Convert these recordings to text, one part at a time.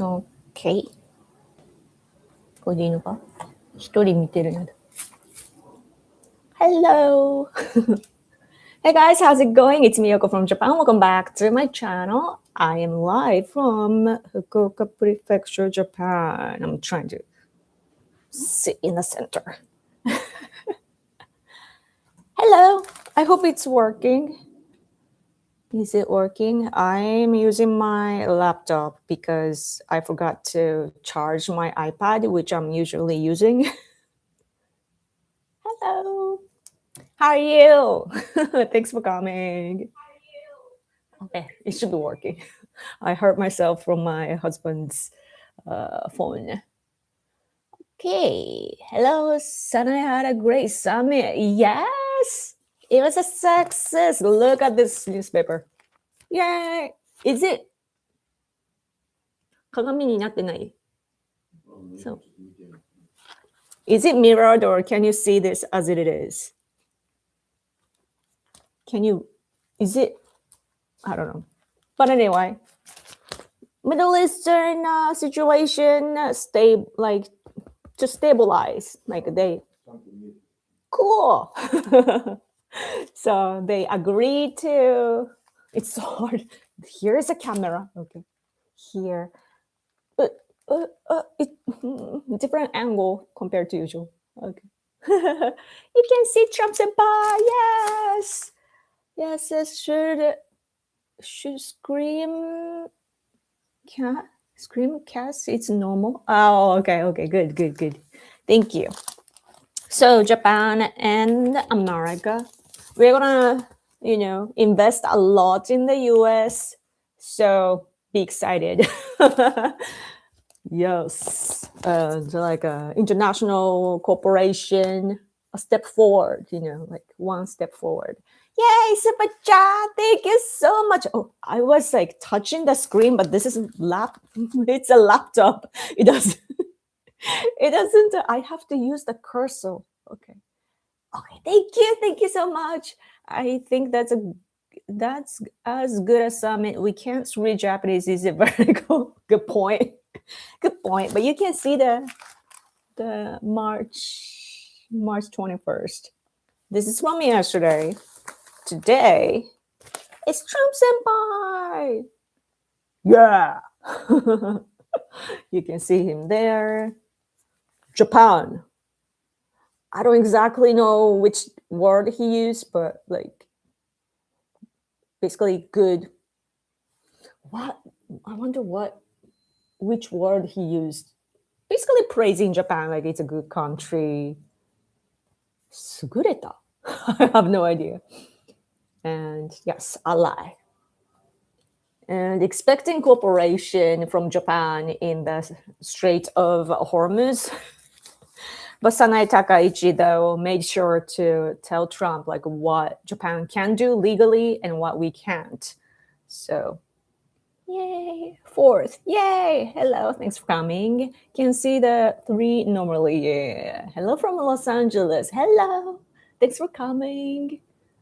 OK。これでいいのか？一人見てるので。Hello! Hey guys, how's it going? It's Miyoko from Japan. Welcome back to my channel. I am live from Fukuoka Prefecture, Japan. I'm trying to sit in the center. Hello! I hope it's working. Is it working? I'm using my laptop because I forgot to charge my iPad, which I'm usually using. Hello! How are you? Thanks for coming. Okay, it should be working. I heard myself from my husband's phone. Okay, hello, Sana had a great summit. Yes, it was a success. Look at this newspaper. Yay! Is it? 鏡になってない? So, is it mirrored or can you see this as it is? Can you? Is it? I don't know. But anyway, Middle Eastern situation to stabilize, like they cool. So they agreed to. It's so hard. Here's a camera. Okay, here. Different angle compared to usual. Okay. You can see Trump senpai. Yes. Yes. Should scream cast. It's normal. Oh, okay. Good. Thank you. So Japan and America, we're gonna invest a lot in the US, so be excited. Yes, like a international corporation, a step forward, like one step forward. Yay, super chat! Thank you so much. Oh, I was like touching the screen, but this is it's a laptop. It doesn't. I have to use the cursor. Okay. Thank you so much. I think that's as good as summit. We can't read Japanese. Is it vertical? Good point. But you can see the March 21st. This is from yesterday. Today, it's Trump senpai. Yeah. You can see him there. Japan. I don't exactly know which word he used, but like basically good. What? I wonder which word he used. Basically praising Japan, like it's a good country. Sugureta. I have no idea. And yes, ally. And expecting cooperation from Japan in the Strait of Hormuz. But Sanae Takaichi, though, made sure to tell Trump like what Japan can do legally and what we can't. So, yay. Fourth, yay. Hello, thanks for coming. Can see the three normally. Yeah. Hello from Los Angeles. Hello. Thanks for coming.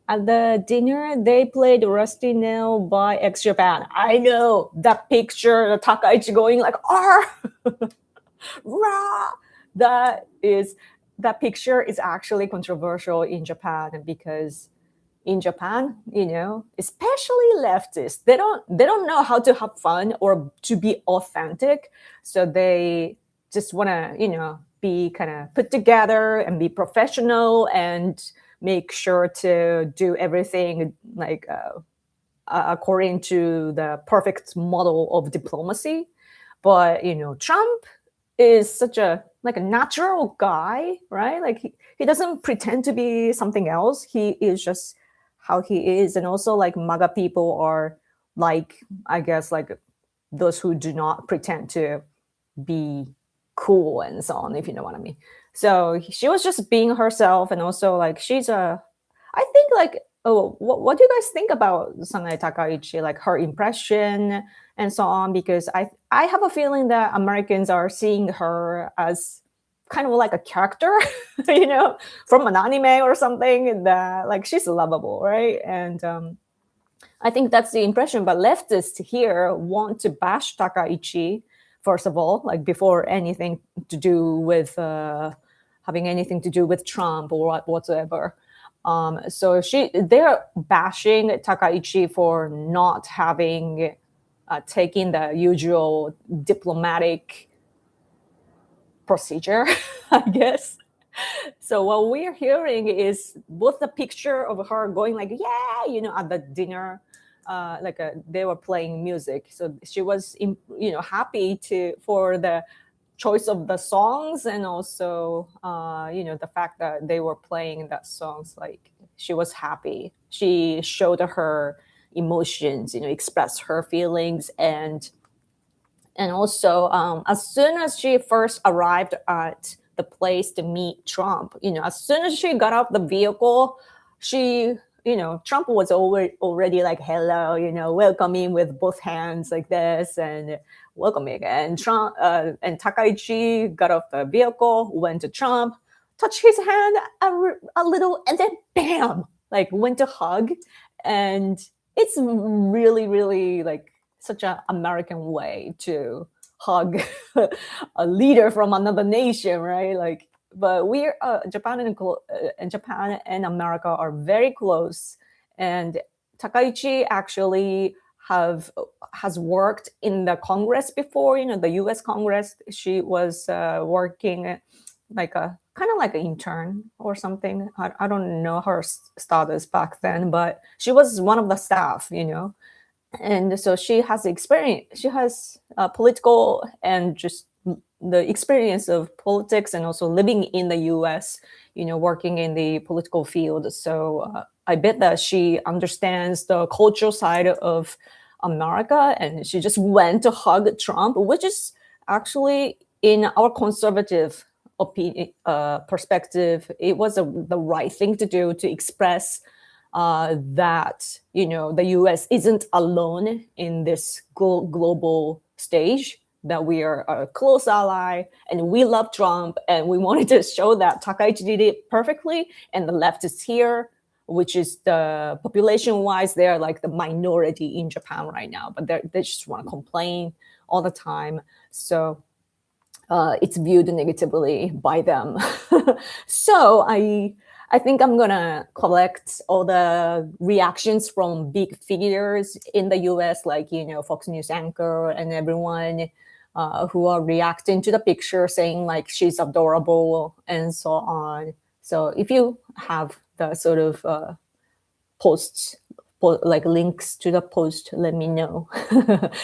At the dinner, they played Rusty Nail by X Japan. I know that picture, the Takaichi going like, "R, rah." That picture is actually controversial in Japan because in Japan, especially leftists, they don't know how to have fun or to be authentic. So they just want to, be kind of put together and be professional and make sure to do everything like according to the perfect model of diplomacy. But Trump is such a natural guy, right? Like he doesn't pretend to be something else. He is just how he is. And also like MAGA people are like, I guess, like those who do not pretend to be cool and so on, if you know what I mean. So she was just being herself. And also like I think like, oh, what do you guys think about Sanae Takaichi, like her impression and so on? Because I have a feeling that Americans are seeing her as kind of like a character, from an anime or something, that like she's lovable, right? And I think that's the impression. But leftists here want to bash Takaichi first of all, like before anything to do with having anything to do with Trump or whatsoever. So they're bashing Takaichi for not having taken the usual diplomatic procedure, I guess. So what we're hearing is both the picture of her going like, yeah, at the dinner, they were playing music. So she was, happy for the choice of the songs, and also, the fact that they were playing that songs, like she was happy. She showed her emotions, expressed her feelings, and also, as soon as she first arrived at the place to meet Trump, as soon as she got off the vehicle, Trump was already like, hello, welcoming with both hands like this and welcoming. And Trump and Takaichi got off the vehicle, went to Trump, touched his hand a little, and then bam, like went to hug. And it's really, really like such an American way to hug a leader from another nation, right? Like, but we're Japan and America are very close, and Takaichi actually has worked in the Congress before. The U.S. Congress. She was working like a kind of like an intern or something. I don't know her status back then, but she was one of the staff. And so she has experience. She has political and just the experience of politics, and also living in the U.S. Working in the political field. So I bet that she understands the cultural side of America, and she just went to hug Trump, which is actually in our conservative opinion perspective, it was the right thing to do, to express that the U.S. isn't alone in this global stage, that we are a close ally and we love Trump, and we wanted to show that Takaichi did it perfectly, and the left is here, which is the population-wise, they're like the minority in Japan right now, but they just want to complain all the time. So it's viewed negatively by them. So I think I'm gonna collect all the reactions from big figures in the US, like Fox News anchor and everyone who are reacting to the picture, saying like she's adorable and so on. So if you have the sort of posts, like links to the post, let me know,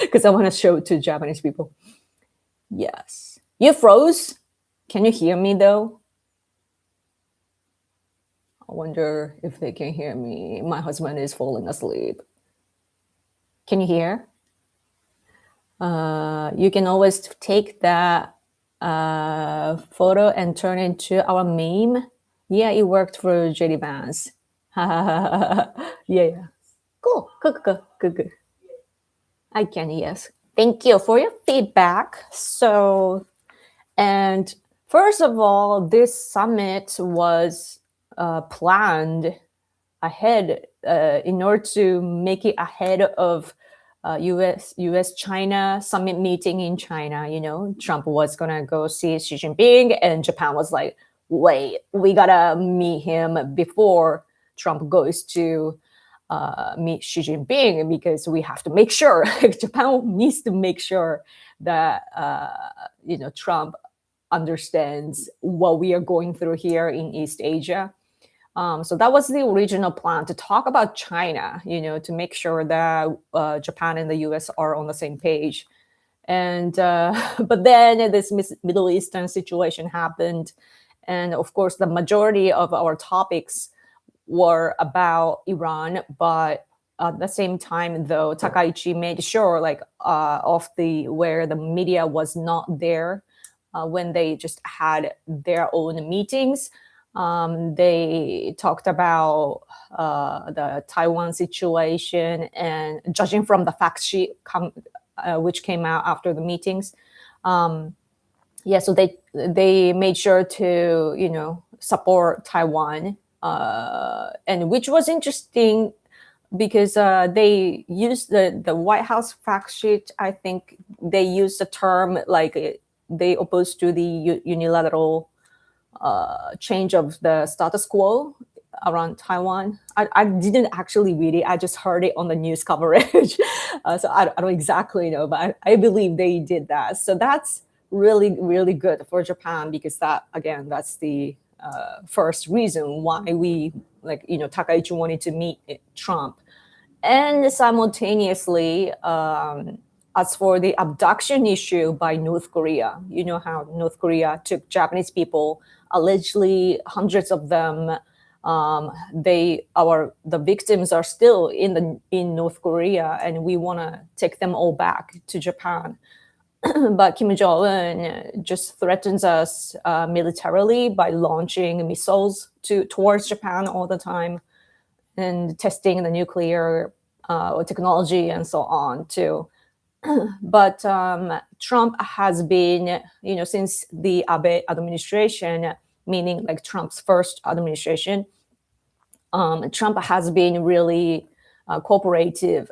because I want to show it to Japanese people. Yes. You froze? Can you hear me though? I wonder if they can hear me. My husband is falling asleep. Can you hear? You can always take that photo and turn it into our meme. Yeah, it worked for JD Vance. Yeah. Cool. Good. I can, yes. Thank you for your feedback. So, and first of all, this summit was planned ahead in order to make it ahead of US China summit meeting in China. Trump was gonna go see Xi Jinping, and Japan was like, wait, we gotta meet him before Trump goes to meet Xi Jinping, because we have to make sure Japan needs to make sure that Trump understands what we are going through here in East Asia. So that was the original plan, to talk about China, to make sure that Japan and the US are on the same page. And but then this Middle Eastern situation happened, and of course the majority of our topics were about Iran, but at the same time, though, Takaichi made sure, like, where the media was not there when they just had their own meetings. They talked about the Taiwan situation, and judging from the fact sheet which came out after the meetings, so they made sure to support Taiwan, and which was interesting because they use the White House fact sheet. I think they use the term like they opposed to the unilateral change of the status quo around Taiwan. I didn't actually read it. I just heard it on the news coverage. So I don't exactly know, but I believe they did that. So that's really, really good for Japan because that, again, that's the first reason why we, like, Takaichi wanted to meet Trump. And simultaneously, as for the abduction issue by North Korea, you know how North Korea took Japanese people, allegedly hundreds of them. The victims are still in North Korea, and we want to take them all back to Japan. But Kim Jong Un just threatens us militarily by launching missiles towards Japan all the time, and testing the nuclear technology and so on too. But Trump has been, since the Abe administration, meaning like Trump's first administration, Trump has been really cooperative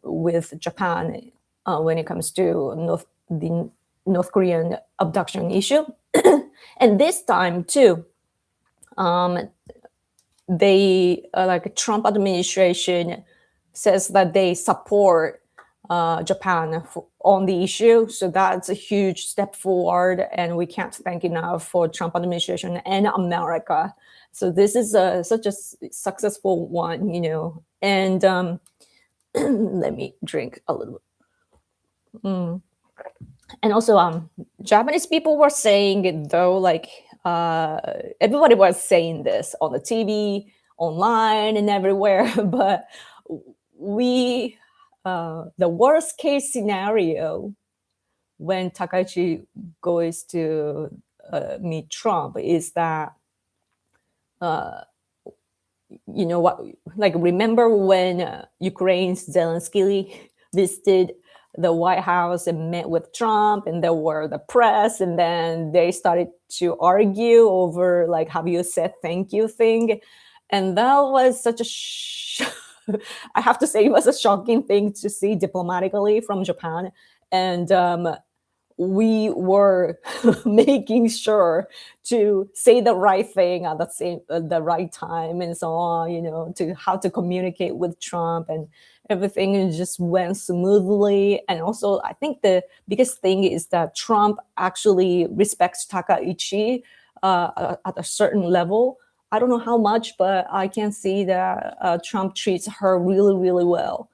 with Japan when it comes to the North Korean abduction issue. And this time too, they like Trump administration says that they support Japan on the issue. So that's a huge step forward, and we can't thank enough for Trump administration and America. So this is such a successful one, And let me drink a little bit. And also, Japanese people were saying it though, like everybody was saying this on the TV, online, and everywhere. But the worst case scenario when Takaichi goes to meet Trump is that, remember when Ukraine's Zelensky visited the White House and met with Trump, and there were the press, and then they started to argue over like, have you said thank you thing? And that was such a I have to say it was a shocking thing to see diplomatically from Japan. And we were making sure to say the right thing at the right time and so on, to how to communicate with Trump, and everything just went smoothly. And also, I think the biggest thing is that Trump actually respects Takaichi at a certain level. I don't know how much, but I can see that Trump treats her really, really well.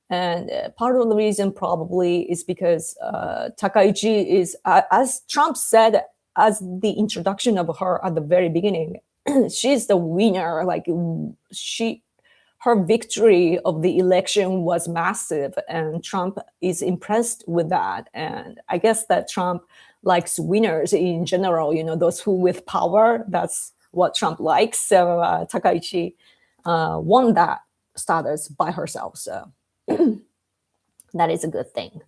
And part of the reason probably is because Takaichi is, as Trump said, as the introduction of her at the very beginning, she's the winner. Like her victory of the election was massive, and Trump is impressed with that. And I guess that Trump likes winners in general, those who with power, that's what Trump likes. So Takaichi won that status by herself. So that is a good thing.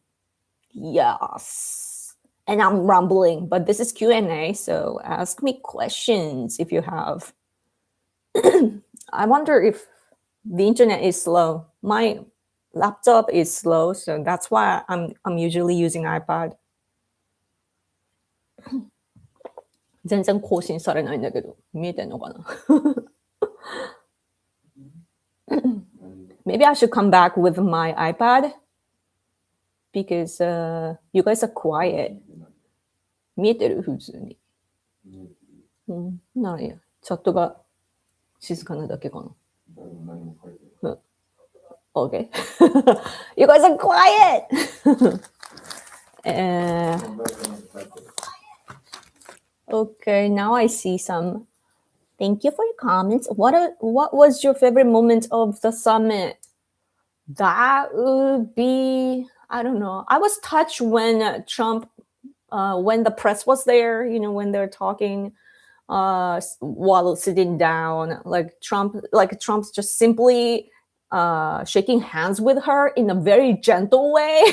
Yes. And I'm rambling, but this is Q&A, so ask me questions if you have. I wonder if the internet is slow. My laptop is slow, so that's why I'm usually using iPad. 全然更新されないんだけど、見えてんのかな? Maybe I should come back with my iPad because you guys are quiet. 見えてる普通に。なんや、チャットが静かなだけかな。Okay. You guys are quiet! Okay, now I see some. Thank you for your comments. What was your favorite moment of the summit? That would be, I don't know. I was touched when Trump, when the press was there, when they're talking while sitting down, like Trump's just simply shaking hands with her in a very gentle way.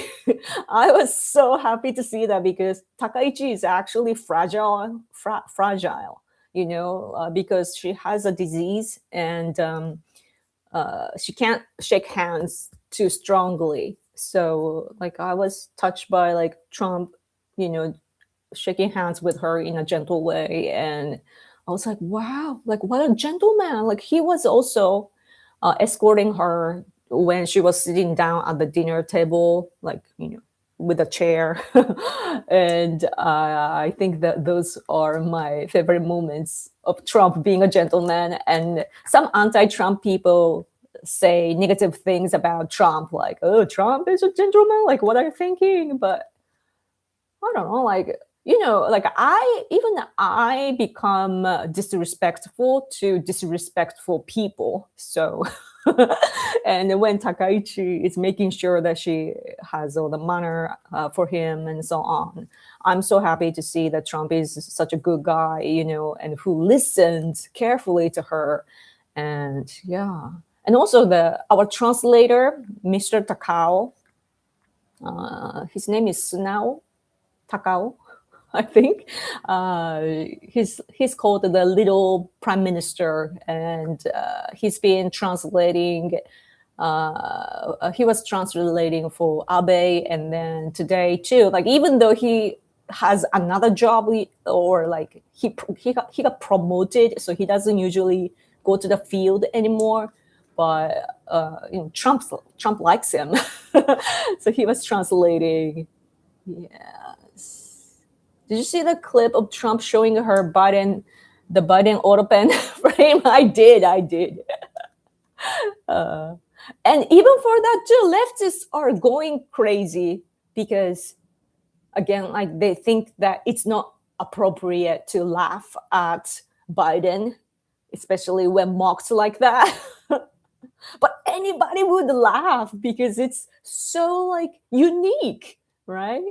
I was so happy to see that because Takaichi is actually fragile, because she has a disease, and she can't shake hands too strongly. So like I was touched by like Trump, you know, shaking hands with her in a gentle way, and I was like, wow, like what a gentleman. Like he was also escorting her when she was sitting down at the dinner table, like, you know, with a chair. And I think that those are my favorite moments of Trump being a gentleman. And some anti-Trump people say negative things about Trump, like, oh, Trump is a gentleman, like what are you thinking? But I don't know, like, you know, like I become disrespectful to disrespectful people. So, and when Takaichi is making sure that she has all the manner for him and so on, I'm so happy to see that Trump is such a good guy, you know, and who listened carefully to her. And yeah. And also our translator, Mr. Takao, his name is Sunao Takao, I think. He's called the little prime minister, and he's been translating. He was translating for Abe, and then today too. Like even though he has another job, or like he got promoted, so he doesn't usually go to the field anymore. But you know, Trump likes him, so he was translating. Yes. Did you see the clip of Trump showing her the Biden auto pen frame? I did. And even for that too, leftists are going crazy because, again, like they think that it's not appropriate to laugh at Biden, especially when mocked like that. But anybody would laugh because it's so like unique, right?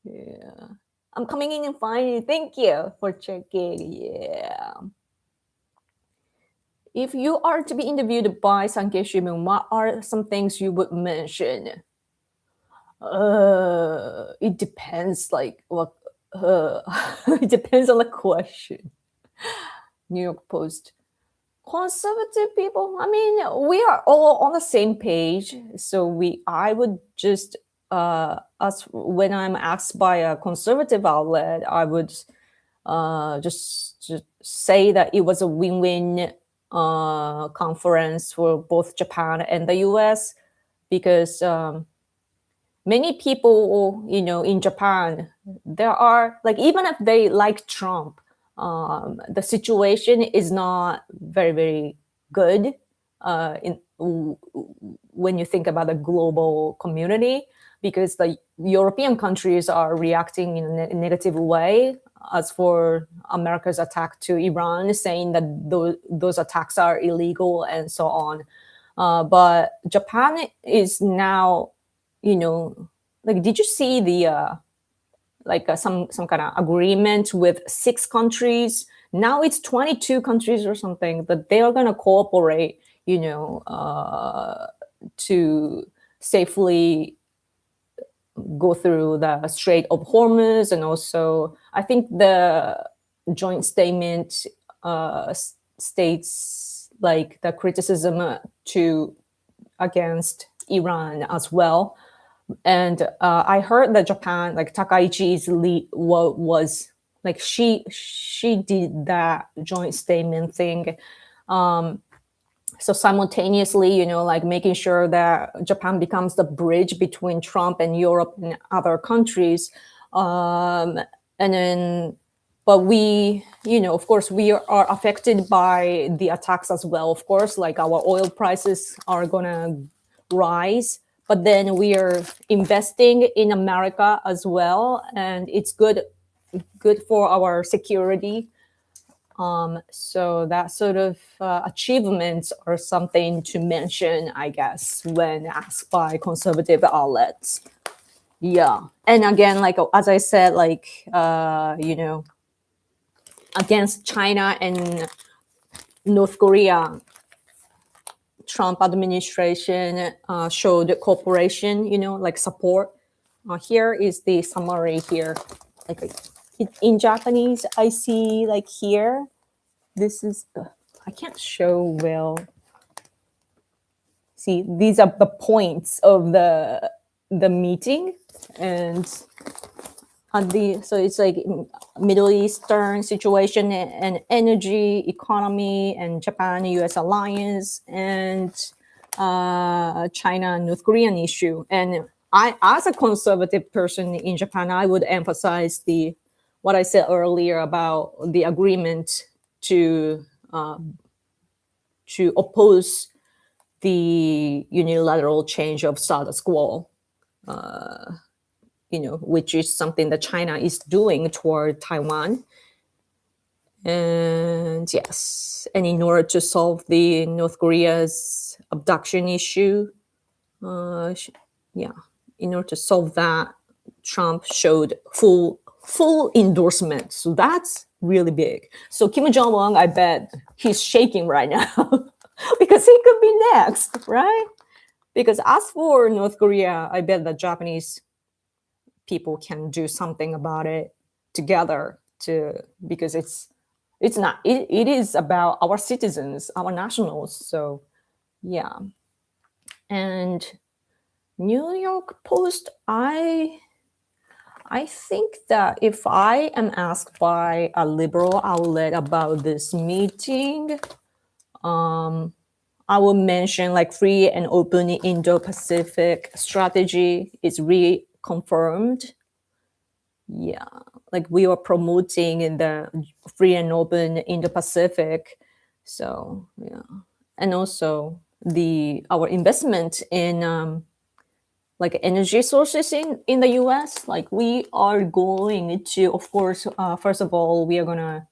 Yeah. I'm coming in and fine. Thank you for checking. Yeah. If you are to be interviewed by Sankei Shimbun, what are some things you would mention? It depends. Like what? It depends on the question. New York Post. Conservative people. I mean, we are all on the same page. So I would just when I'm asked by a conservative outlet, I would just say that it was a win-win conference for both Japan and the US, because many people, you know, in Japan, there are like, even if they like Trump, the situation is not very, very good when you think about the global community, because the European countries are reacting in a negative way as for America's attack to Iran, saying that those attacks are illegal and so on. But Japan is now, you know, like, did you see the some kind of agreement with 6 countries? Now it's 22 countries or something, but they are going to cooperate, you know, to safely go through the Strait of Hormuz. And also, I think the joint statement states like the criticism against Iran as well. And I heard that Japan, like Takaichi's was like she did that joint statement thing. So simultaneously, you know, like making sure that Japan becomes the bridge between Trump and Europe and other countries. And then, but we, you know, of course, we are affected by the attacks as well. Of course, like our oil prices are going to rise. But then we are investing in America as well, and it's good for our security. So that sort of achievements are something to mention, I guess, when asked by conservative outlets. Yeah, and again, like as I said, like you know, against China and North Korea, Trump administration showed cooperation, you know, like support. Here is the summary here. Like in Japanese, I see like here, this is, I can't show well. See, these are the points of the meeting, and on the so it's like Middle Eastern situation and energy, economy, and Japan-U.S. alliance, and China North Korean issue. And I, as a conservative person in Japan, I would emphasize the what I said earlier about the agreement to oppose the unilateral change of status quo, which is something that China is doing toward Taiwan. And yes, and in order to solve the North Korea's abduction issue, in order to solve that, Trump showed full endorsement. So that's really big. So Kim Jong Un, I bet he's shaking right now because he could be next, right? Because as for North Korea, I bet the Japanese people can do something about it together because it is about our citizens, our nationals. So yeah. And New York Post, I think that if I am asked by a liberal outlet about this meeting, I will mention like free and open Indo-Pacific strategy is reconfirmed. Yeah, like we are promoting in the free and open Indo-Pacific. So yeah, and also our investment in like energy sources in the U.S. Like we are going to, of course, first of all, we are gonna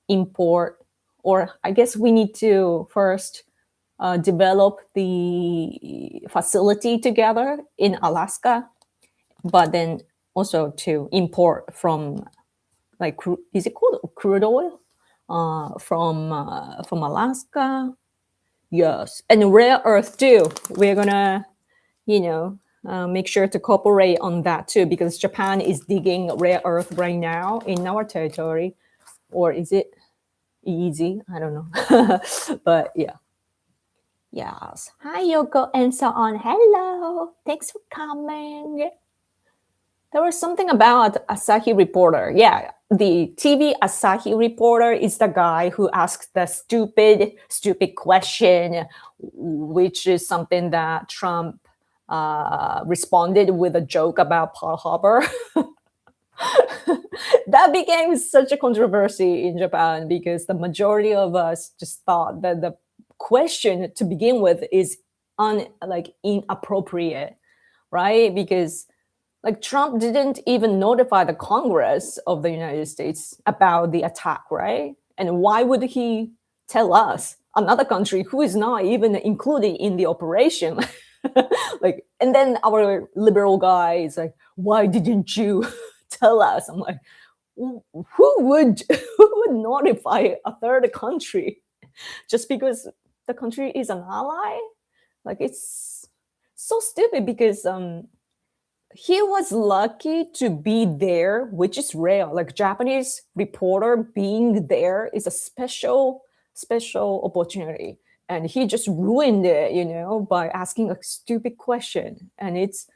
import, or I guess we need to first develop the facility together in Alaska, but then also to import from like is it called crude oil from Alaska? Yes, and rare earth too. We're gonna make sure to cooperate on that too, because Japan is digging rare earth right now in our territory, or is it easy? I don't know, but yeah. Yes. Hi, Yoko, and so on. Hello. Thanks for coming. There was something about Asahi reporter. Yeah, the TV Asahi reporter is the guy who asks the stupid question, which is something that Trump responded with a joke about Pearl Harbor. That became such a controversy in Japan because the majority of us just thought that the question to begin with is inappropriate, right? Because like Trump didn't even notify the Congress of the United States about the attack, right? And why would he tell us, another country who is not even included in the operation? Like, and then our liberal guy is like, why didn't you tell us? I'm like, who would notify a third country just because the country is an ally? Like, it's so stupid because he was lucky to be there, which is rare. Like Japanese reporter being there is a special opportunity, and he just ruined it, by asking a stupid question, and it's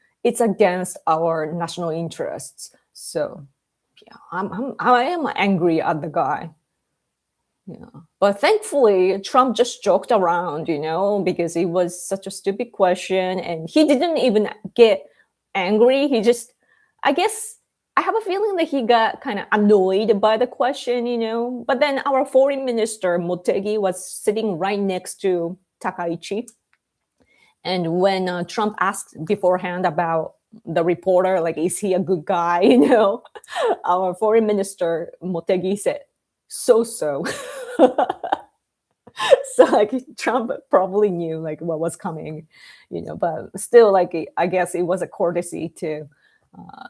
against our national interests. So yeah, I am angry at the guy. Yeah, but thankfully Trump just joked around, because it was such a stupid question, and he didn't even get angry. He just, I guess, I have a feeling that he got kind of annoyed by the question, But then our foreign minister Motegi was sitting right next to Takaichi, and when Trump asked beforehand about the reporter, like, is he a good guy? Our foreign minister Motegi said, so. So like Trump probably knew like what was coming, but still, like, I guess it was a courtesy to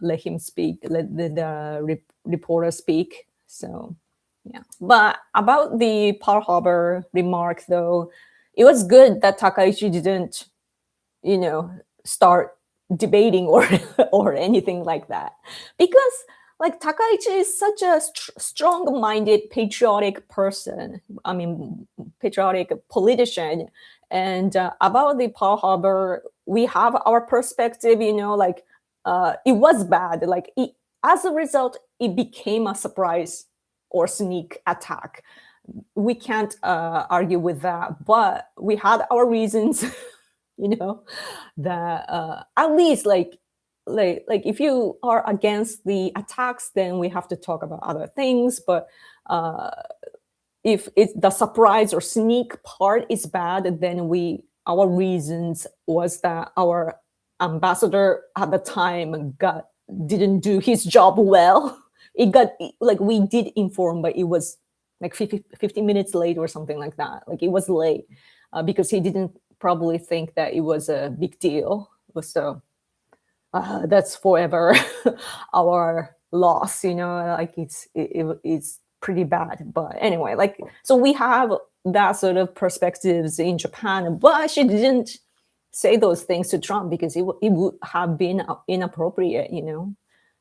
let him speak, let the reporter speak. So yeah, but about the Pearl Harbor remark, though, it was good that Takaichi didn't, start debating or or anything like that, because like Takaichi is such a strong-minded, patriotic person. I mean, patriotic politician. And about the Pearl Harbor, we have our perspective. Like it was bad. Like as a result, it became a surprise or sneak attack. We can't argue with that, but we had our reasons. you know that at least like if you are against the attacks, then we have to talk about other things. But uh if it's the surprise or sneak part is bad, then our reasons was that our ambassador at the time got didn't do his job well. It got like we did inform, but it was like 50 minutes late or something like that. Like it was late because he didn't probably think that it was a big deal. So that's forever our loss. Like it's pretty bad. But anyway, like so we have that sort of perspectives in Japan, but she didn't say those things to Trump because it would have been inappropriate.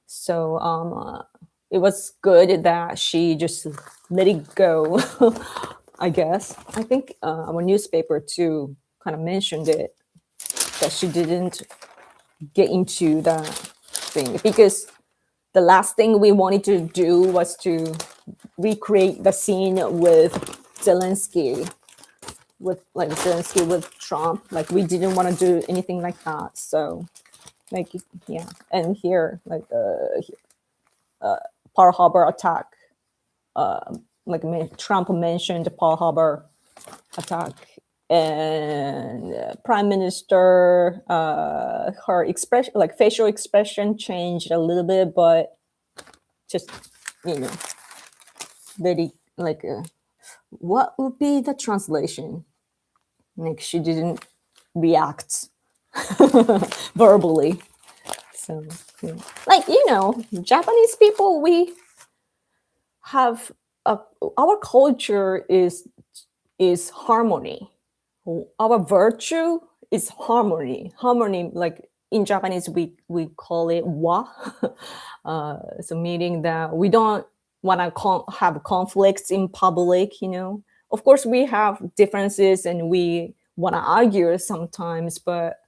So it was good that she just let it go. I guess. I think our newspaper too kind of mentioned it, that she didn't get into that thing, because the last thing we wanted to do was to recreate the scene with Zelensky, with Trump. Like we didn't want to do anything like that. So like yeah, and here like Pearl Harbor attack. Like Trump mentioned Pearl Harbor attack, and Prime Minister, her expression, like facial expression, changed a little bit, but just very like what would be the translation? Like she didn't react verbally. So like Japanese people, we have our culture is harmony. Our virtue is harmony. Harmony, like in Japanese, we call it wa. So meaning that we don't want to have conflicts in public. Of course, we have differences and we want to argue sometimes, but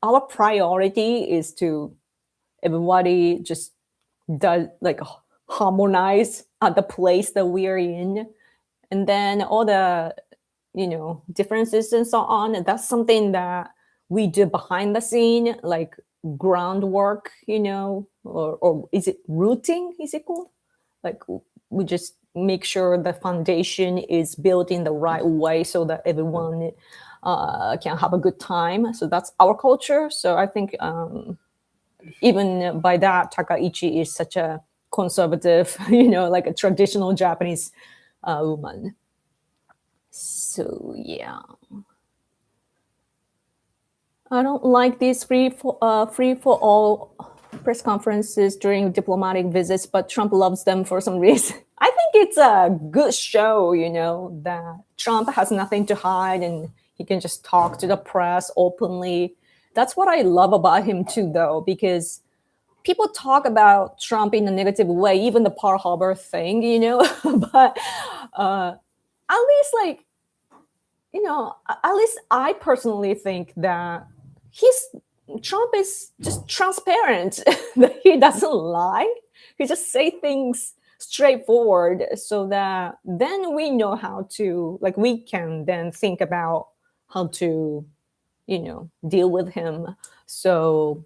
our priority is to everybody just does like harmonize at the place that we are in, and then all the differences and so on, and that's something that we do behind the scene, like groundwork, or is it rooting, is it called? Like we just make sure the foundation is built in the right way so that everyone can have a good time. So that's our culture. So I think even by that, Takaichi is such a conservative, like a traditional Japanese woman. So yeah, I don't like these free for all press conferences during diplomatic visits, but Trump loves them for some reason. I think it's a good show, that Trump has nothing to hide and he can just talk to the press openly. That's what I love about him too, though, because people talk about Trump in a negative way, even the Pearl Harbor thing, but at least like, at least I personally think that Trump is just transparent, that he doesn't lie. He just say things straightforward, so that then we know how to, like, we can then think about how to, deal with him. So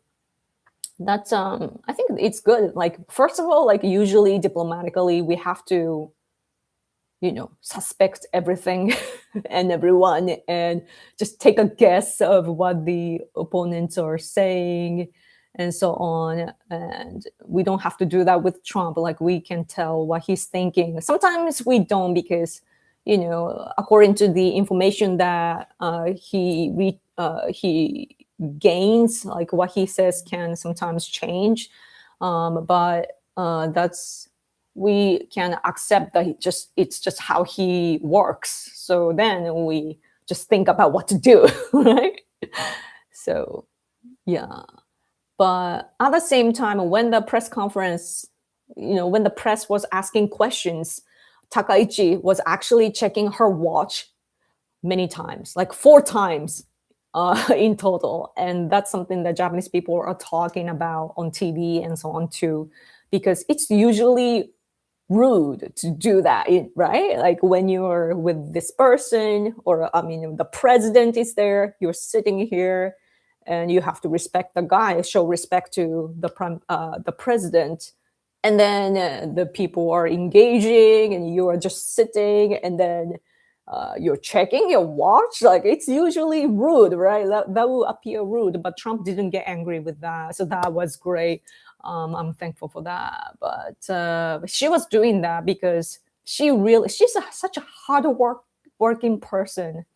that's I think it's good. Like, first of all, like usually diplomatically, we have to suspect everything and everyone and just take a guess of what the opponents are saying and so on. And we don't have to do that with Trump. Like we can tell what he's thinking. Sometimes we don't, because according to the information that he gains, like what he says can sometimes change. But that's, we can accept that it's just how he works. So then we just think about what to do, right? So yeah. But at the same time, when the press conference when the press was asking questions, Takaichi was actually checking her watch many times, like 4 times in total. And that's something that Japanese people are talking about on TV and so on too, because it's usually rude to do that, right? Like when you're with this person, or I mean, the president is there, you're sitting here, and you have to respect the guy, show respect to the president, and then the people are engaging, and you are just sitting, and then you're checking your watch. Like it's usually rude, right? That will appear rude, but Trump didn't get angry with that, so that was great. I'm thankful for that. But she was doing that because such a working person,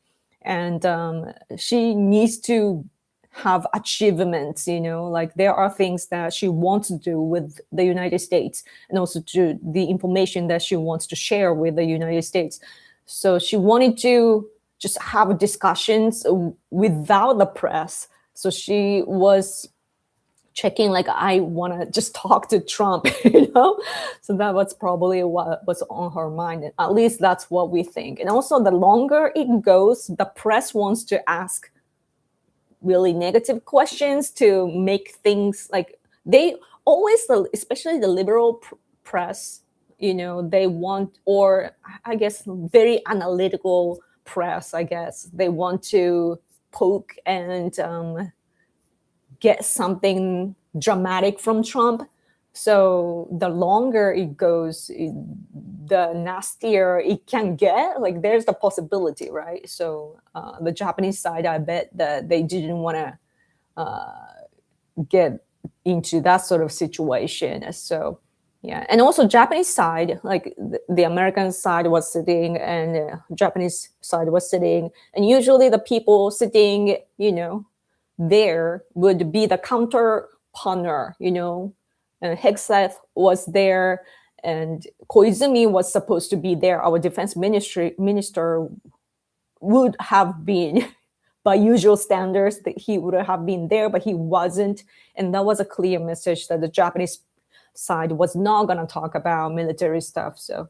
and she needs to have achievements. Like there are things that she wants to do with the United States, and also to the information that she wants to share with the United States. So she wanted to just have discussions without the press. So she was checking, like, I want to just talk to Trump, So that was probably what was on her mind. At least that's what we think. And also, the longer it goes, the press wants to ask really negative questions to make things like they always, especially the liberal press, they want, or I guess very analytical press, I guess they want to poke and get something dramatic from Trump. So the longer it goes, the nastier it can get. Like there's the possibility, right? So the Japanese side, I bet that they didn't want to get into that sort of situation. So yeah, and also Japanese side, like the American side was sitting, and the Japanese side was sitting, and usually the people sitting, there would be the counter partner, and Hegseth was there, and Koizumi was supposed to be there. Our defense minister would have been, by usual standards, that he would have been there, but he wasn't. And that was a clear message that the Japanese side was not going to talk about military stuff. So,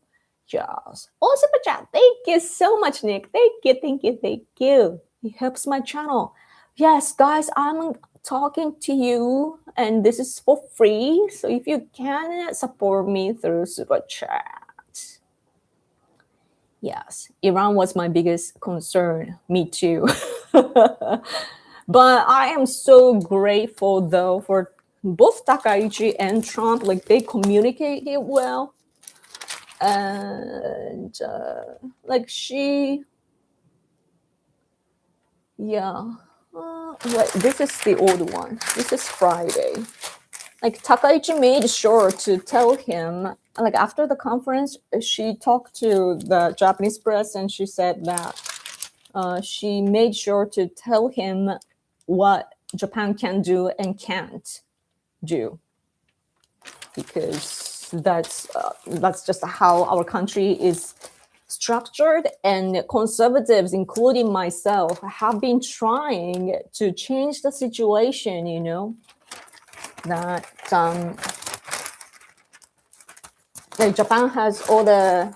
yes. Oh, super chat. Thank you so much, Nick. Thank you. It helps my channel. Yes, guys, I'm talking to you, and this is for free. So if you can support me through super chat. Yes, Iran was my biggest concern. Me too. But I am so grateful, though, for both Takaichi and Trump. Like, they communicated well. And, like, yeah. Wait, this is the old one. This is Friday. Like, Takaichi made sure to tell him, like, after the conference, she talked to the Japanese press, and she said that she made sure to tell him what Japan can do and can't do, because that's just how our country is structured. And conservatives, including myself, have been trying to change the situation, that like Japan has all the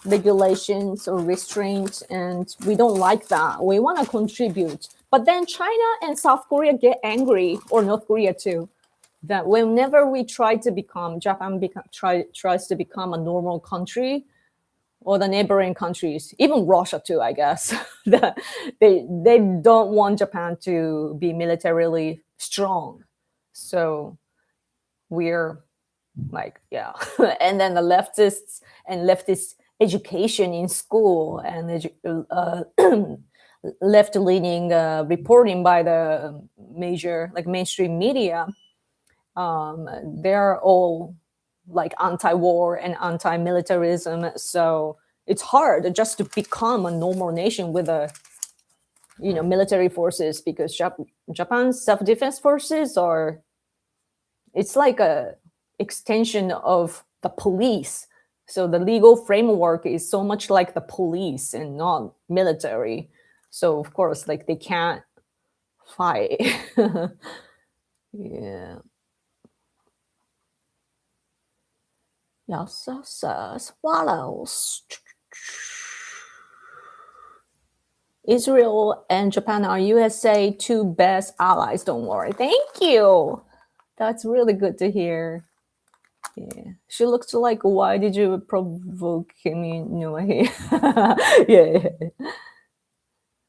regulations or restraints, and we don't like that. We want to contribute. But then China and South Korea get angry, or North Korea too, that whenever we try to become, tries to become a normal country, or the neighboring countries, even Russia too, I guess, that they don't want Japan to be militarily strong. So we're like, yeah. And then the leftists and leftist education in school, and left-leaning reporting by the major, like, mainstream media, they're all like anti-war and anti-militarism. So it's hard just to become a normal nation with a military forces, because Japan's self-defense forces are, it's like a extension of the police. So the legal framework is so much like the police and not military. So of course, like, they can't fight. Yeah. Yes, yes, yes. What else? Israel and Japan are USA two best allies. Don't worry. Thank you. That's really good to hear. Yeah. She looks like, why did you provoke me? No, yeah.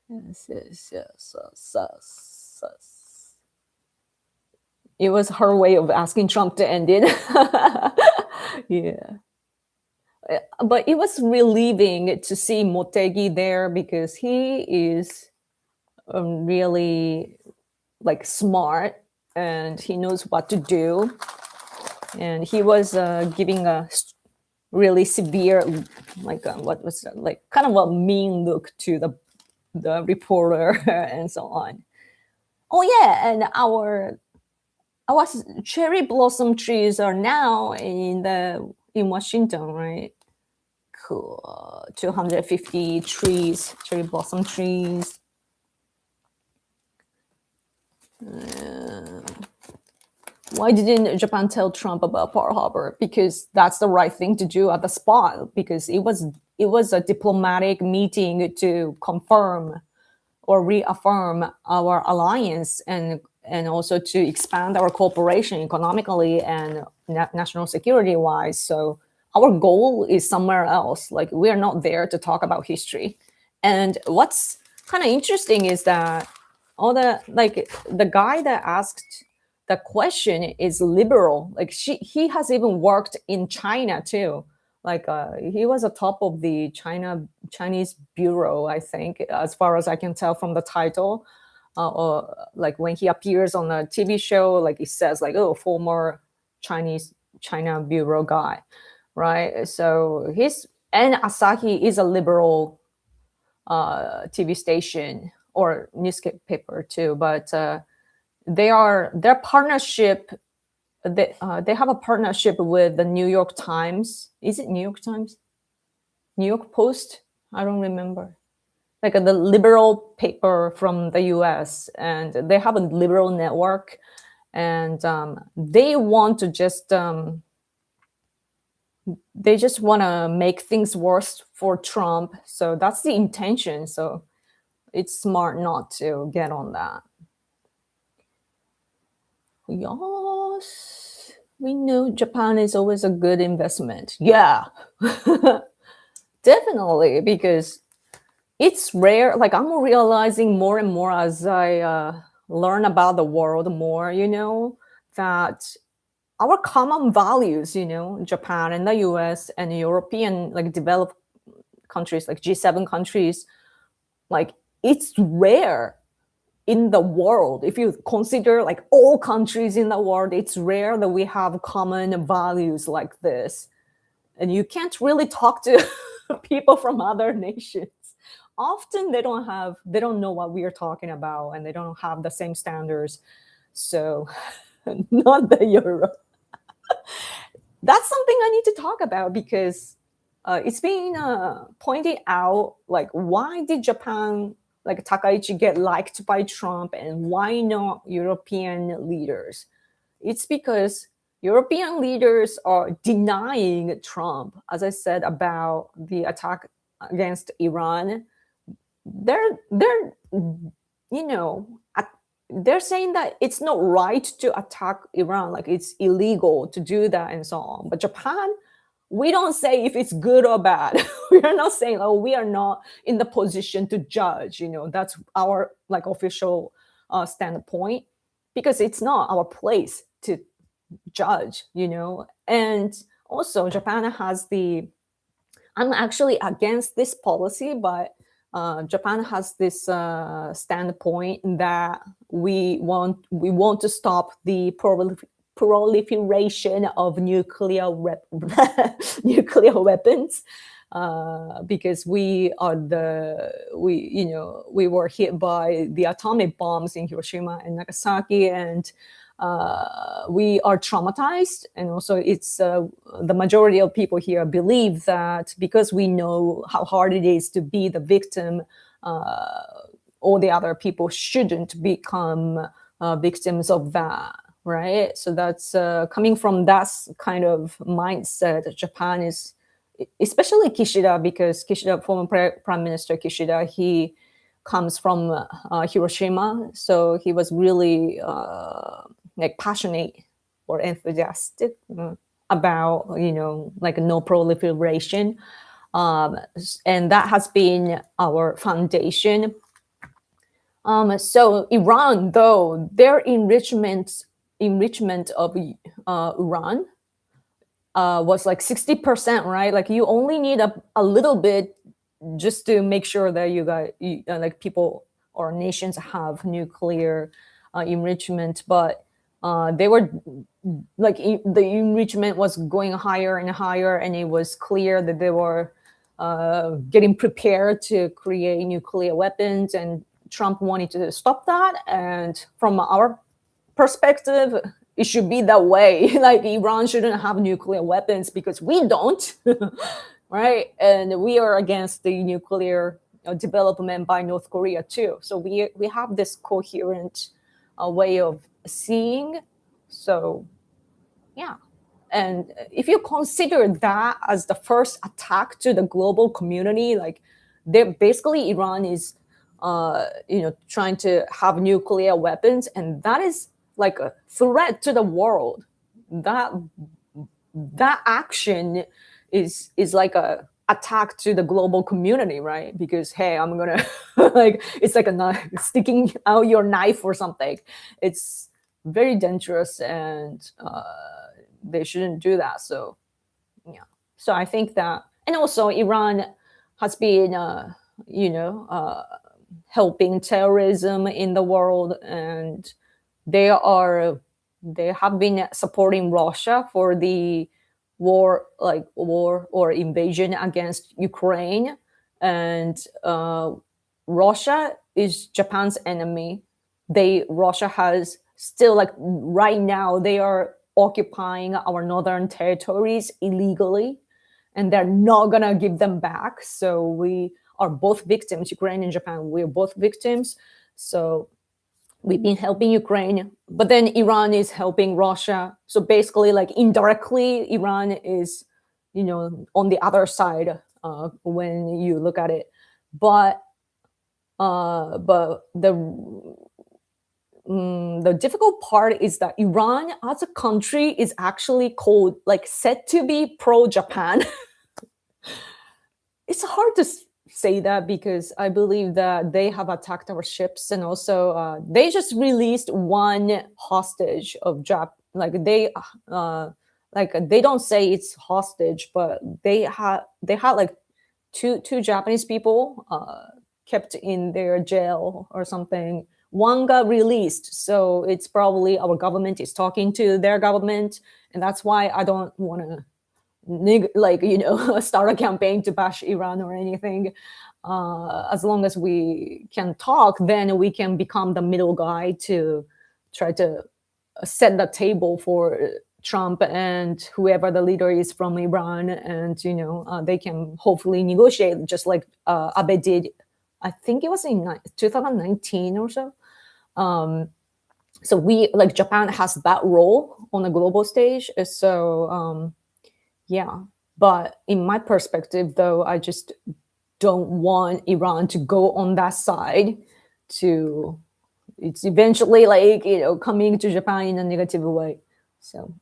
Yes, yes, yes, yes, yes, yes. It was her way of asking Trump to end it. Yeah. But it was relieving to see Motegi there because he is really like smart and he knows what to do. And he was giving a really severe, like what was that? Like kind of a mean look to the reporter and so on. Oh yeah, and our cherry blossom trees are now in Washington, right? Cool. 250 trees, cherry blossom trees. Why didn't Japan tell Trump about Pearl Harbor? Because that's the right thing to do at the spot. Because it was a diplomatic meeting to confirm or reaffirm our alliance and also to expand our cooperation economically and national security wise. So our goal is somewhere else. Like we are not there to talk about history. And what's kind of interesting is that all the guy that asked the question is liberal. Like he has even worked in China too. Like he was a top of the Chinese bureau, I think, as far as I can tell from the title. Or like when he appears on a TV show, like it says like, oh, former China bureau guy, right? So his and Asahi is a liberal TV station or newspaper too, but their partnership. They have a partnership with the New York Times. Is it New York Times? New York Post? I don't remember. Like the liberal paper from the US, and they have a liberal network, and they want to they just want to make things worse for Trump. So that's the intention. So it's smart not to get on that. Yes, we know Japan is always a good investment. Yeah, definitely, because it's rare. Like I'm realizing more and more as I learn about the world more, that our common values, Japan and the US and European, like developed countries, like G7 countries, like it's rare in the world. If you consider like all countries in the world, it's rare that we have common values like this. And you can't really talk to people from other nations. Often they don't know what we are talking about and they don't have the same standards. So not the Europe. That's something I need to talk about because it's been pointed out, like why did Japan, like Takaichi, get liked by Trump and why not European leaders? It's because European leaders are denying Trump, as I said about the attack against Iran. They're you know they're saying that it's not right to attack Iran, like it's illegal to do that and so on. But Japan, we don't say if it's good or bad. We are not saying, oh, we are not in the position to judge. That's our like official standpoint, because it's not our place to judge. And also Japan has I'm actually against this policy, but Japan has this standpoint that we want to stop the proliferation of nuclear nuclear weapons, because we were hit by the atomic bombs in Hiroshima and Nagasaki, and we are traumatized. And also it's the majority of people here believe that because we know how hard it is to be the victim, all the other people shouldn't become victims of that. right? So that's coming from that kind of mindset. Japan is, especially Kishida, because Kishida, former Prime Minister Kishida, he comes from Hiroshima, so he was really like passionate or enthusiastic about like no proliferation, and that has been our foundation. So Iran, though, their enrichment of Iran was like 60%, right? Like you only need a little bit just to make sure that like people or nations have nuclear enrichment, but they were like the enrichment was going higher and higher, and it was clear that they were getting prepared to create nuclear weapons, and Trump wanted to stop that. And from our perspective, it should be that way. Like Iran shouldn't have nuclear weapons because we don't, right? And we are against the nuclear development by North Korea too. So we have this coherent way of seeing. So yeah. And if you consider that as the first attack to the global community, like they're basically Iran is trying to have nuclear weapons, and that is like a threat to the world. That action is like a attack to the global community, right? Because hey, I'm gonna like it's like a knife sticking out your knife or something. It's very dangerous, and they shouldn't do that. So yeah. So I think that, and also Iran has been helping terrorism in the world, and they have been supporting Russia for the war or invasion against Ukraine. And Russia is Japan's enemy. Russia has still, like right now, they are occupying our northern territories illegally, and they're not gonna give them back. So we are both victims. Ukraine and Japan, we're both victims. So we've been helping Ukraine, but then Iran is helping Russia. So basically, like indirectly, Iran is, on the other side when you look at it. But the difficult part is that Iran as a country is actually called, like, said to be pro-Japan. It's hard to say that because I believe that they have attacked our ships, and also they just released one hostage of like they don't say it's hostage, but they had like two Japanese people kept in their jail or something. One got released, so it's probably our government is talking to their government, and that's why I don't want to start a campaign to bash Iran or anything. As long as we can talk, then we can become the middle guy to try to set the table for Trump and whoever the leader is from Iran, and they can hopefully negotiate, just like Abe did. I think it was in 2019 or so. So Japan has that role on the global stage. So yeah, but in my perspective, though, I just don't want Iran to go on that side. It's eventually coming to Japan in a negative way. So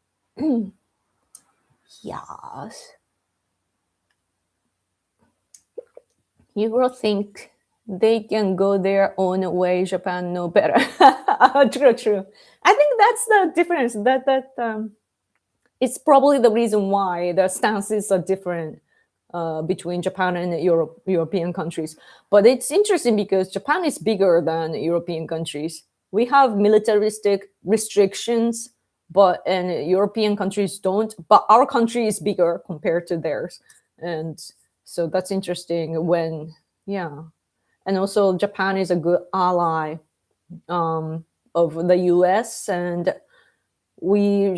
yes, you will think they can go their own way. Japan know better. True. I think that's the difference. That it's probably the reason why the stances are different between Japan and European countries. But it's interesting because Japan is bigger than European countries. We have militaristic restrictions, and European countries don't. But our country is bigger compared to theirs, and so that's interesting. And also Japan is a good ally of the U.S., and we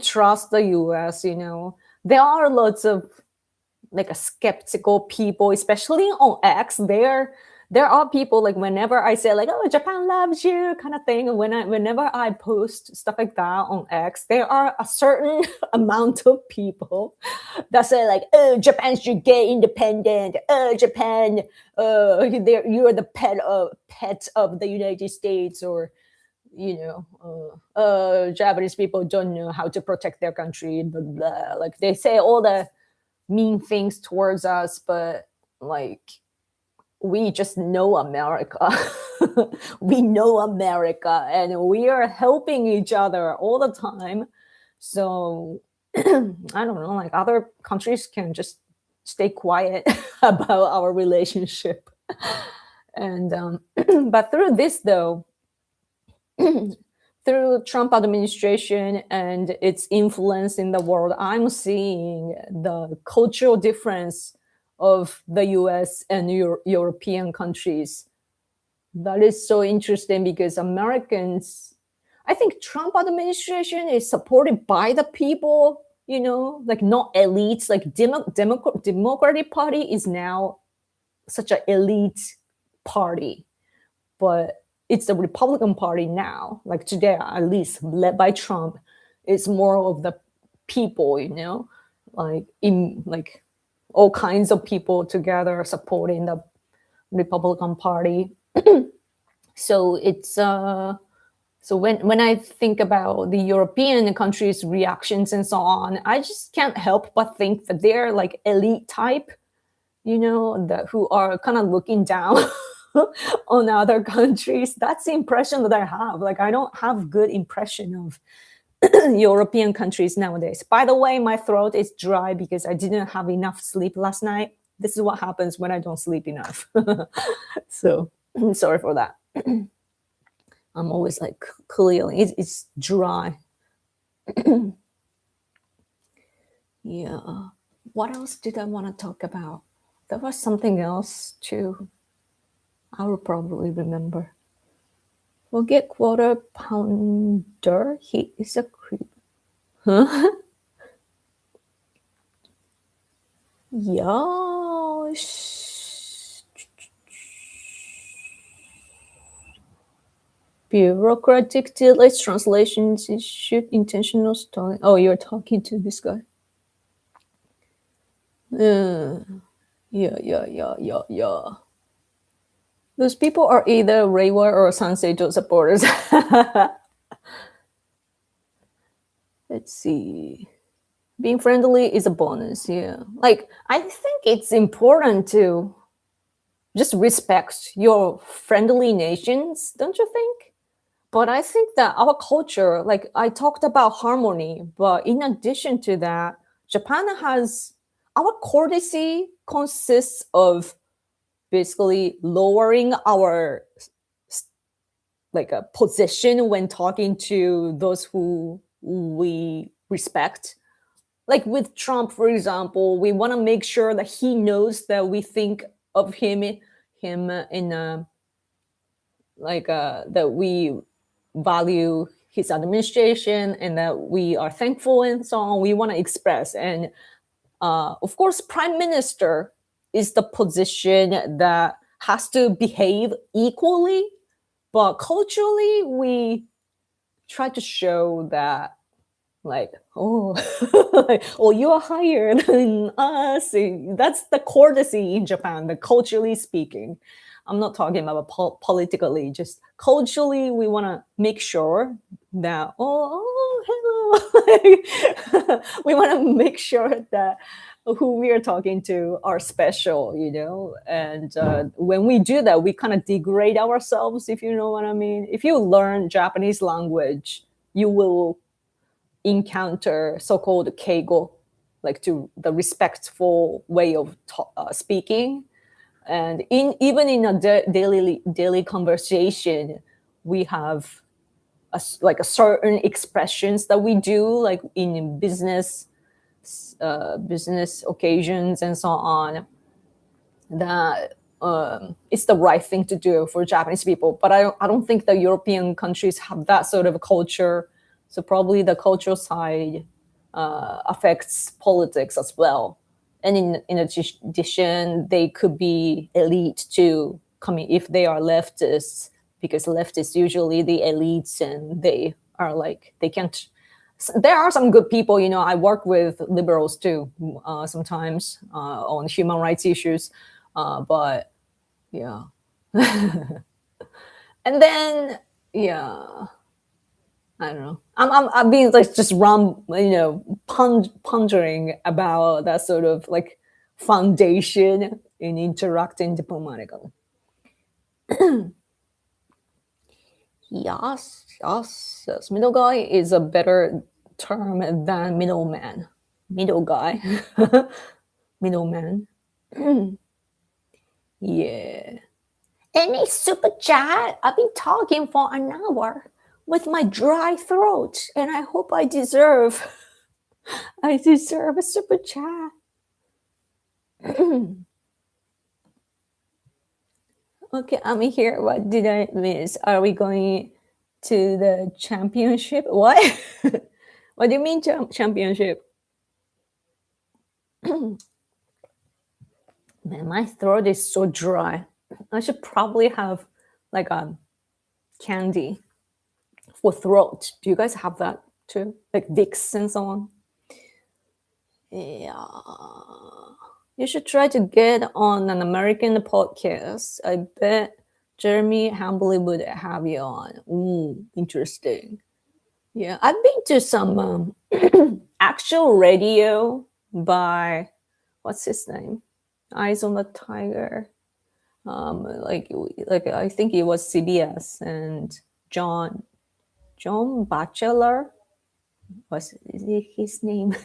trust the U.S. There are lots of like skeptical people, especially on X. there are people like whenever I say like, "Oh, Japan loves you," kind of thing. Whenever I post stuff like that on X, there are a certain amount of people that say like, "Oh, Japan should get independent. Oh, Japan, you're the pet of the United States," or Japanese people don't know how to protect their country. Blah, blah. Like they say all the mean things towards us, but like we just know America. We know America, and we are helping each other all the time. So I don't know, like other countries can just stay quiet about our relationship. And but through this though, through Trump administration and its influence in the world, I'm seeing the cultural difference of the US and European countries. That is so interesting because Americans, I think Trump administration is supported by the people, like not elites. Like Democratic Party is now such an elite party, but it's the Republican Party now. Like today, at least led by Trump, it's more of the people, like in like all kinds of people together supporting the Republican Party. So it's so when I think about the European countries' reactions and so on, I just can't help but think that they're like elite type, that who are kind of looking down on other countries. That's the impression that I have. Like I don't have good impression of European countries nowadays. By the way, my throat is dry because I didn't have enough sleep last night. This is what happens when I don't sleep enough. So sorry for that. I'm always like clearly, it's dry. Yeah. What else did I want to talk about? There was something else too. I will probably remember. Forget quarter pounder. He is a creep. Huh? Yeah. Bureaucratic delays, translations issued, intentional stalling. Oh, you're talking to this guy. Yeah. Those people are either Reiwa or Sanseijo supporters. Let's see. Being friendly is a bonus, yeah. Like, I think it's important to just respect your friendly nations, don't you think? But I think that our culture, like I talked about harmony, but in addition to that, Japan has our courtesy consists of basically lowering our like a position when talking to those who we respect. Like with Trump, for example, we want to make sure that he knows that we think of him in that we value his administration and that we are thankful and so on. We want to express, and of course, prime minister is the position that has to behave equally, but culturally we try to show that like, oh, oh, you are higher than us. That's the courtesy in Japan, the culturally speaking. I'm not talking about politically, just culturally, we want to make sure that, hello. We want to make sure that who we are talking to are special, and when we do that, we kind of degrade ourselves, if you know what I mean. If you learn Japanese language, you will encounter so-called keigo, like to the respectful way of speaking. And even in a daily conversation, we have like a certain expressions that we do, like in business occasions and so on, that it's the right thing to do for Japanese people. But I don't think the European countries have that sort of culture. So probably the cultural side affects politics as well. And in addition, they could be elite too. coming if they are leftists, because leftists usually the elites, and they are like they can't. There are some good people, I work with liberals too, sometimes on human rights issues, but yeah. And then yeah, I don't know. I'm being like just pondering about that sort of like foundation in interacting diplomatically. Yes. Middle guy is a better term than middleman. Middle guy, middleman. Yeah. Any super chat? I've been talking for an hour with my dry throat, and I hope I deserve a super chat. Okay, I'm here. What did I miss? Are we going to the championship? What? What do you mean championship? Man, my throat is so dry. I should probably have like a candy for throat. Do you guys have that too? Like Vicks and so on? Yeah. You should try to get on an American podcast. I bet Jeremy Hambley would have you on. Ooh, interesting. Yeah, I've been to some actual radio by what's his name? Eyes on the Tiger. Like I think it was CBS, and John Batchelor was his name.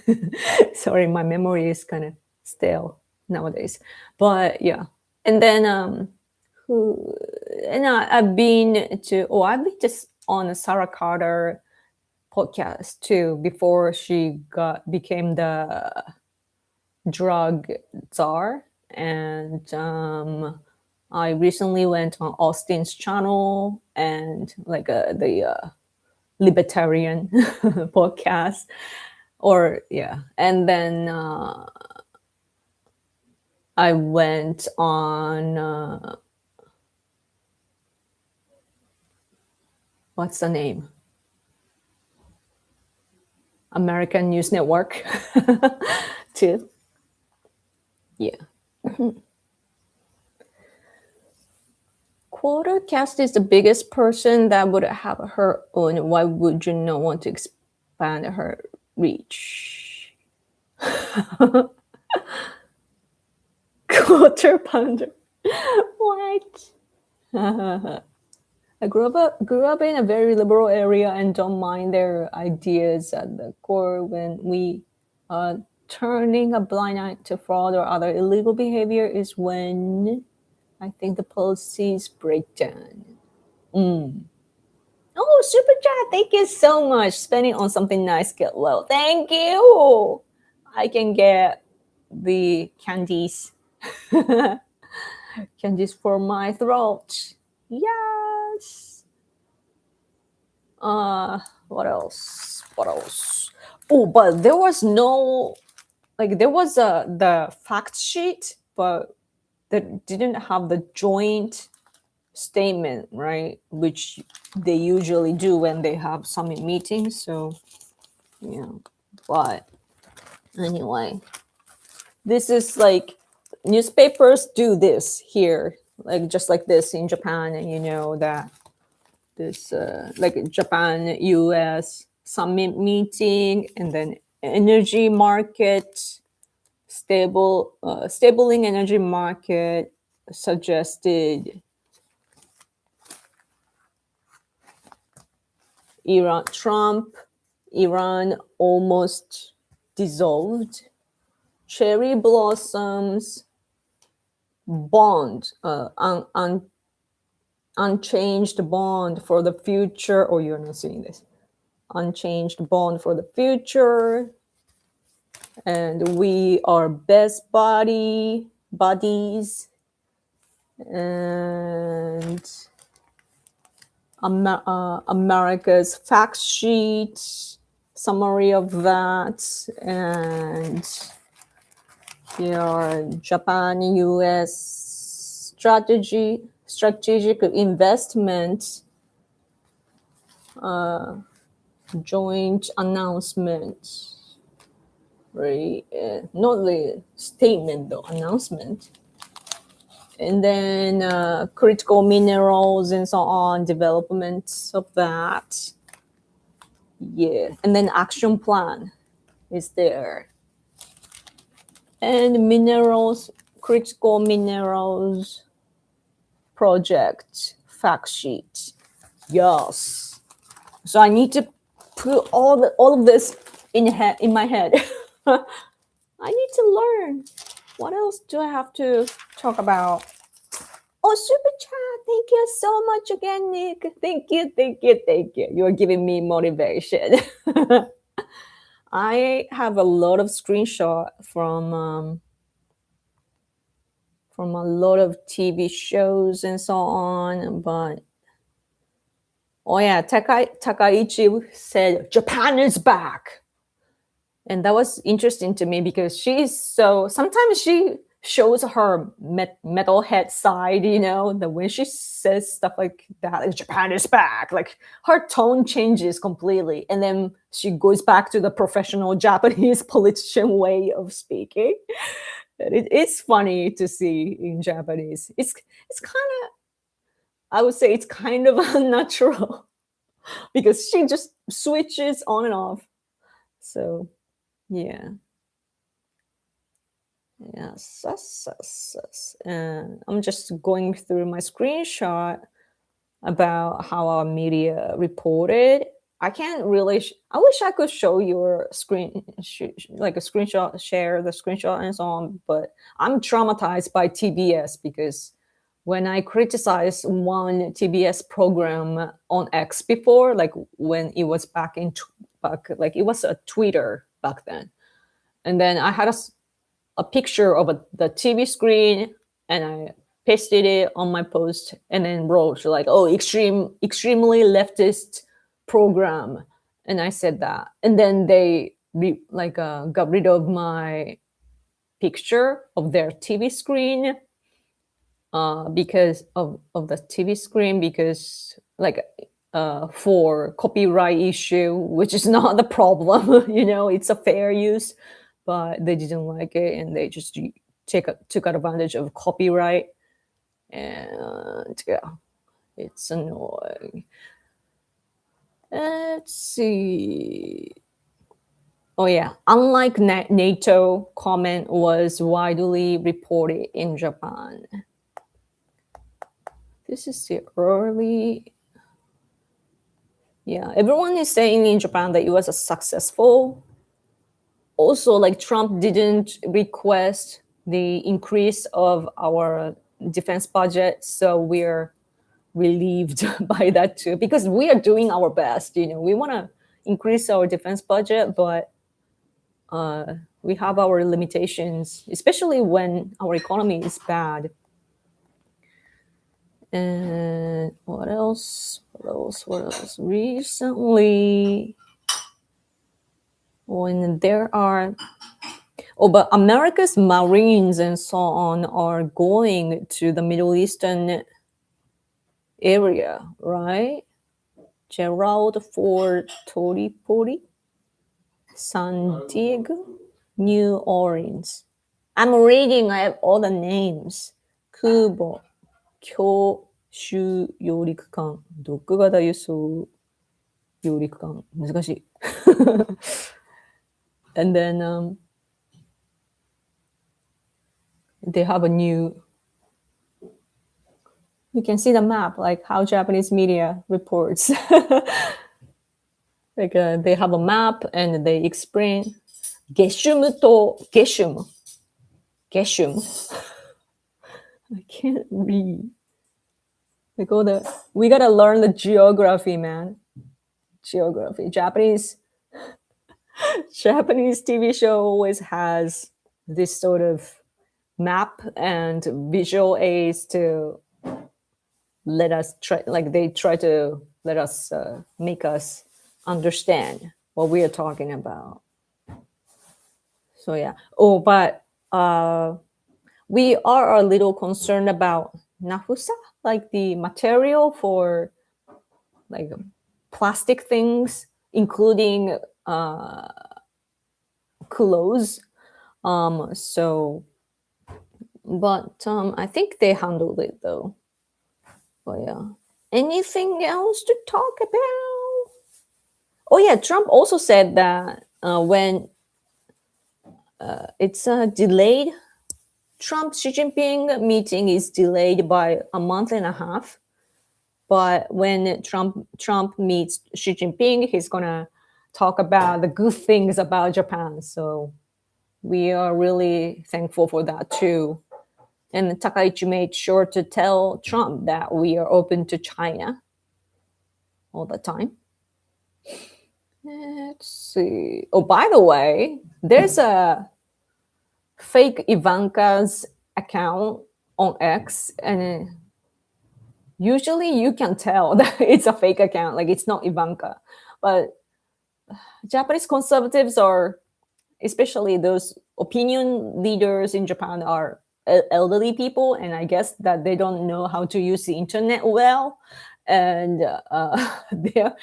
Sorry, my memory is kind of stale nowadays. But yeah, and then who? And I've been to. Oh, I've been just on a Sarah Carter podcast too before she became the drug czar, and I recently went on Austin's channel and like the libertarian podcast, or yeah, and then I went on what's the name, American News Network too. Yeah. Quartercast is the biggest person that would have her own. Why would you not want to expand her reach? Quarter pounder. What? I grew up in a very liberal area and don't mind their ideas at the core. When we turning a blind eye to fraud or other illegal behavior is when I think the policies break down. Oh, super chat! Thank you so much. Spending on something nice, get well. Thank you. I can get the candies, candies for my throat. Yes. What else? Oh, but there was no, like there was the fact sheet, but that didn't have the joint statement, right? Which they usually do when they have summit meetings. So, yeah. But anyway, this is like newspapers do this here, like just like this in Japan, and you know that this like Japan US summit meeting, and then energy market stabling energy market suggested Iran almost dissolved. Cherry blossoms bond, unchanged bond for the future. Oh, you're not seeing this. Unchanged bond for the future. And we are best buddies. And America's fact sheet, summary of that, and here Japan US strategic investment joint announcement, right? Not the statement, though, announcement. And then critical minerals and so on, development of that. Yeah. And then action plan is there. And minerals, critical minerals project fact sheet. Yes. So I need to put all of this in my head. I need to learn. What else do I have to talk about? Oh, super chat. Thank you so much again, Nick. Thank you. You're giving me motivation. I have a lot of screenshot from a lot of TV shows and so on, but oh yeah, Takaichi said Japan is back. And that was interesting to me because sometimes she shows her metalhead side, that when she says stuff like that, like Japan is back, like her tone changes completely. And then she goes back to the professional Japanese politician way of speaking. It's funny to see in Japanese. It's kind of, I would say it's kind of unnatural because she just switches on and off. So yeah. Yes. And I'm just going through my screenshot about how our media reported. I can't really. I wish I could show your screen, like a screenshot, share the screenshot and so on. But I'm traumatized by TBS because when I criticized one TBS program on X before, like when it was back, like it was a Twitter back then, and then I had a picture of the TV screen and I pasted it on my post and then wrote like, oh, extremely leftist program. And I said that. And then they got rid of my picture of their TV screen because of the TV screen, because for copyright issue, which is not the problem, it's a fair use. But they didn't like it and they just took advantage of copyright. And yeah, it's annoying. Let's see. Oh yeah, unlike NATO, comment was widely reported in Japan. This is the early. Yeah, everyone is saying in Japan that it was a successful. Also, like Trump didn't request the increase of our defense budget, so we're relieved by that too, because we are doing our best. We want to increase our defense budget, but we have our limitations, especially when our economy is bad. And what else? Recently, when there are but America's Marines and so on are going to the Middle Eastern area, right? Gerald Ford Toripoli, San Diego, New Orleans. I'm reading, I have all the names. Kubo, Kyo, Shu, Yorikukan, Dokugada Yuso, Yorikukan. 難しい. And then they have a new, you can see the map, like how Japanese media reports. Like they have a map and they explain Geshum. I can't read. We gotta learn the geography, man. Geography. Japanese TV show always has this sort of map and visual aids to let us they try to let us make us understand what we are talking about. So yeah. But we are a little concerned about nafusa, like the material for like plastic things, including clothes. So, but I think they handled it though. But yeah. Anything else to talk about? Oh yeah, Trump also said that when it's delayed, Trump Xi Jinping meeting is delayed by a month and a half. But when Trump meets Xi Jinping, he's gonna talk about the good things about Japan. So we are really thankful for that too. And Takaichi made sure to tell Trump that we are open to China all the time. Let's see. Oh, by the way, there's a fake Ivanka's account on X, and usually you can tell that it's a fake account, like it's not Ivanka. But Japanese conservatives are, especially those opinion leaders in Japan, are elderly people, and I guess that they don't know how to use the internet well. And they're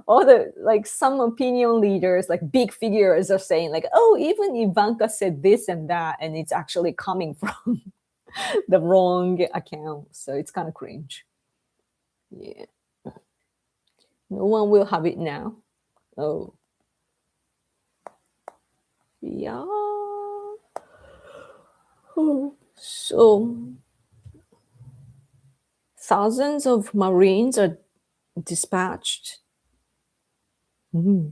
all the like some opinion leaders, like big figures, are saying like, "Oh, even Ivanka said this and that," and it's actually coming from the wrong account. So it's kind of cringe. Yeah, no one will have it now. Oh, yeah. So thousands of Marines are dispatched. Mm.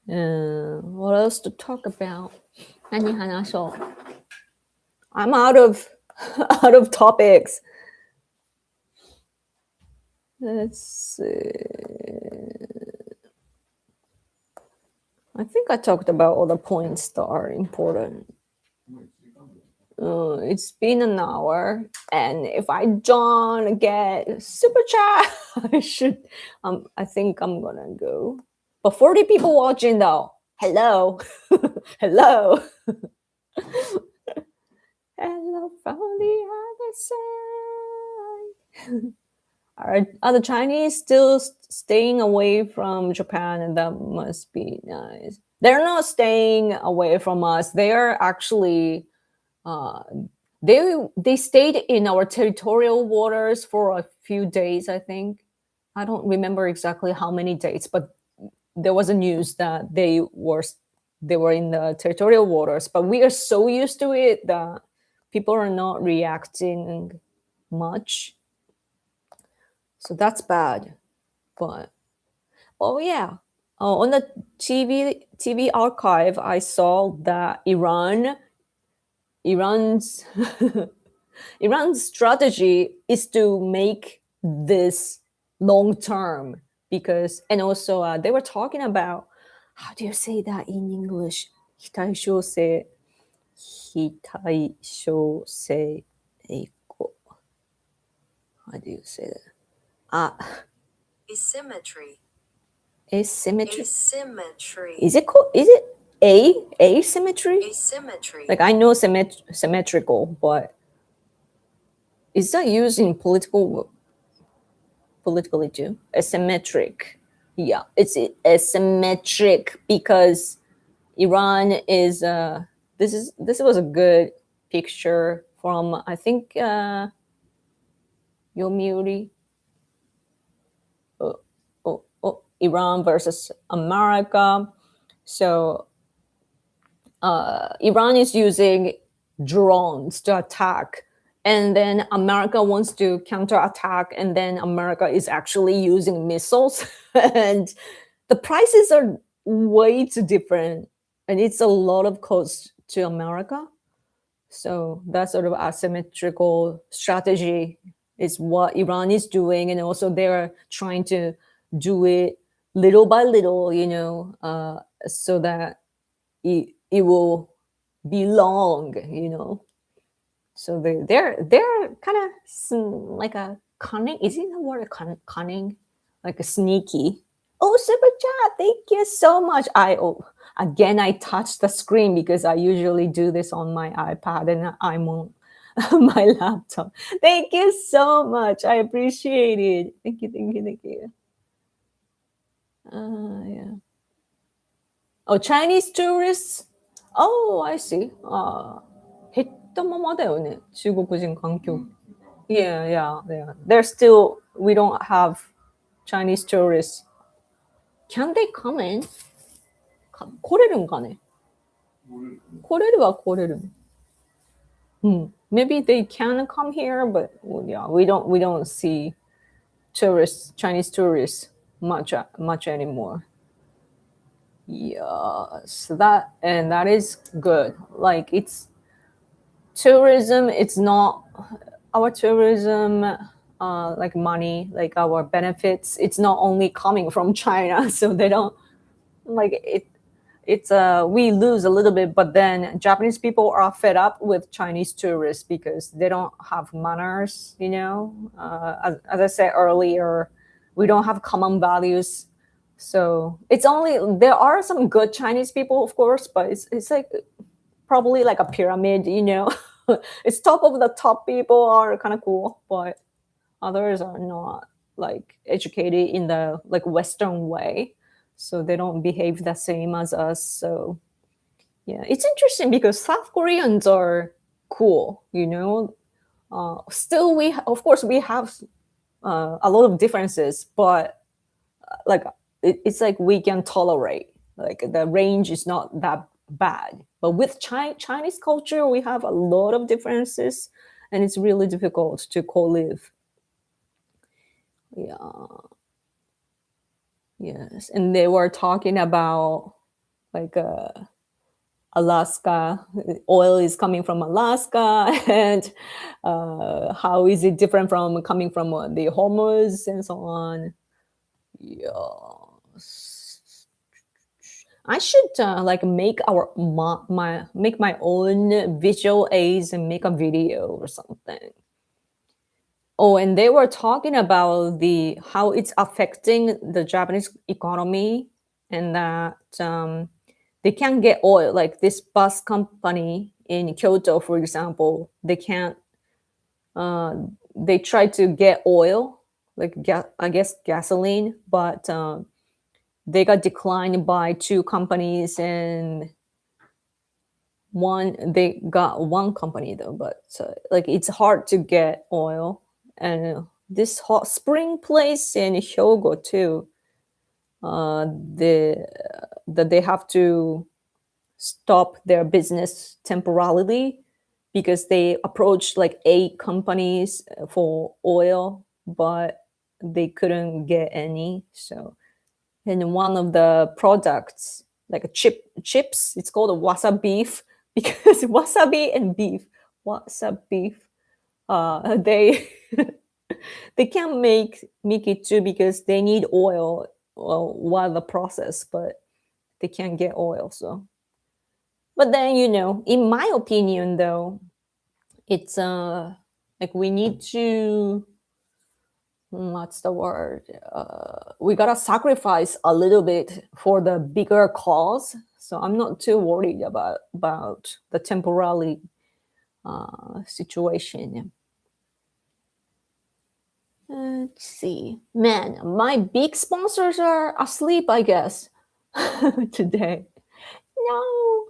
What else to talk about? 何話そう? I'm out of out of topics. Let's see. I think I talked about all the points that are important. It's been an hour, and if I don't get super chat, I should. I think I'm gonna go. But 40 people watching though. Hello, hello, hello from the other side. Are the Chinese still staying away from Japan? And that must be nice. They're not staying away from us. They are actually uh, they stayed in our territorial waters for a few days. I think I don't remember exactly how many days, but there was a news that they were in the territorial waters. But we are so used to it that people are not reacting much. So that's bad. But oh yeah, on the TV archive, I saw that Iran's Iran's strategy is to make this long term because, and also they were talking about how do you say that in English? 非対称性非対称性英語 How do you say that? Asymmetry. Asymmetry. Asymmetry. Is it called? Is it asymmetry? Asymmetry. Like I know symmetrical, but is that used in politically too? Asymmetric. Yeah, it's asymmetric because Iran is. This was a good picture from I think Yomiuri. Iran versus America. So Iran is using drones to attack, and then America wants to counterattack, and then America is actually using missiles, and the prices are way too different, and it's a lot of cost to America. So that sort of asymmetrical strategy is what Iran is doing, and also they're trying to do it little by little, so that it will be long, So they're kind of like a cunning. Is it the word cunning? Like a sneaky. Oh, super chat! Thank you so much. I touched the screen because I usually do this on my iPad, and I'm on my laptop. Thank you so much. I appreciate it. Thank you, thank you, thank you. Yeah. Oh, Chinese tourists? Oh, I see. 減ったままだよね、中国人観光。Yeah, yeah, yeah. There's still, we don't have Chinese tourists. Can they come in? 来れるんかね、来れるは来れる。Maybe they can come here, but yeah, we don't see tourists, Chinese tourists much anymore. Yes, that is good. Like it's tourism. It's not our tourism, like money, like our benefits. It's not only coming from China, so they don't like it. It's we lose a little bit, but then Japanese people are fed up with Chinese tourists because they don't have manners. As I said earlier, we don't have common values. So it's only there are some good Chinese people, of course, but it's like probably like a pyramid. It's top of the top people are kind of cool, but others are not like educated in the like Western way, so they don't behave the same as us. So yeah, it's interesting because South Koreans are cool. Still, we of course we have a lot of differences, but like it's like we can tolerate. Like the range is not that bad. But with Chinese culture, we have a lot of differences, and it's really difficult to co-live. Yeah. Yes, and they were talking about like Alaska. Oil is coming from Alaska, and how is it different from coming from the Hormuz and so on. Yes. I should like make make my own visual aids and make a video or something. Oh, and they were talking about the how it's affecting the Japanese economy, and that they can't get oil. Like this bus company in Kyoto, for example, they can't. Uh, they try to get oil, like I guess gasoline, but they got declined by two companies, and they got one company though. But like it's hard to get oil, and this hot spring place in Hyogo too. That they have to stop their business temporarily because they approached like 8 companies for oil, but they couldn't get any. So, and one of the products, like chips, it's called a wasa beef because wasabi and beef, wasa beef, they they can't make it too because they need oil while the process, but they can't get oil. So, but then in my opinion, though, it's like we need to what's the word? We gotta sacrifice a little bit for the bigger cause. So I'm not too worried about the temporary situation. Let's see. Man, my big sponsors are asleep, I guess, today. No,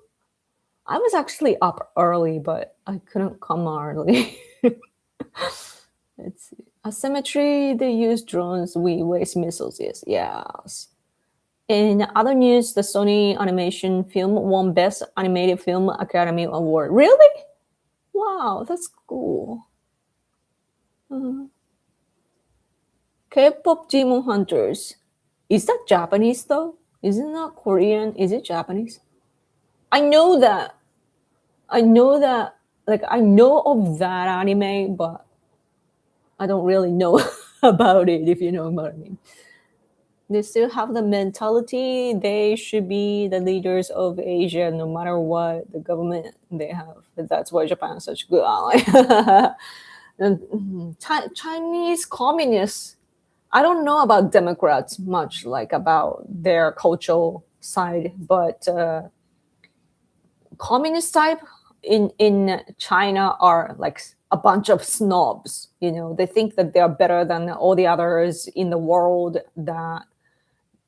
I was actually up early, but I couldn't come early. Let's see. Asymmetry, they use drones, we waste missiles. Yes. In other news, the Sony animation film won Best Animated Film Academy Award. Really? Wow, that's cool. K-pop Demon Hunters. Is that Japanese though? Isn't that Korean? Is it Japanese? I know that. I know that. Like I know of that anime, but I don't really know about it. If you know what I mean. They still have the mentality they should be the leaders of Asia no matter what the government they have. That's why Japan is such a good ally. And Chinese communists, I don't know about Democrats much, like about their cultural side, but communist type in China are like a bunch of snobs. They think that they are better than all the others in the world, that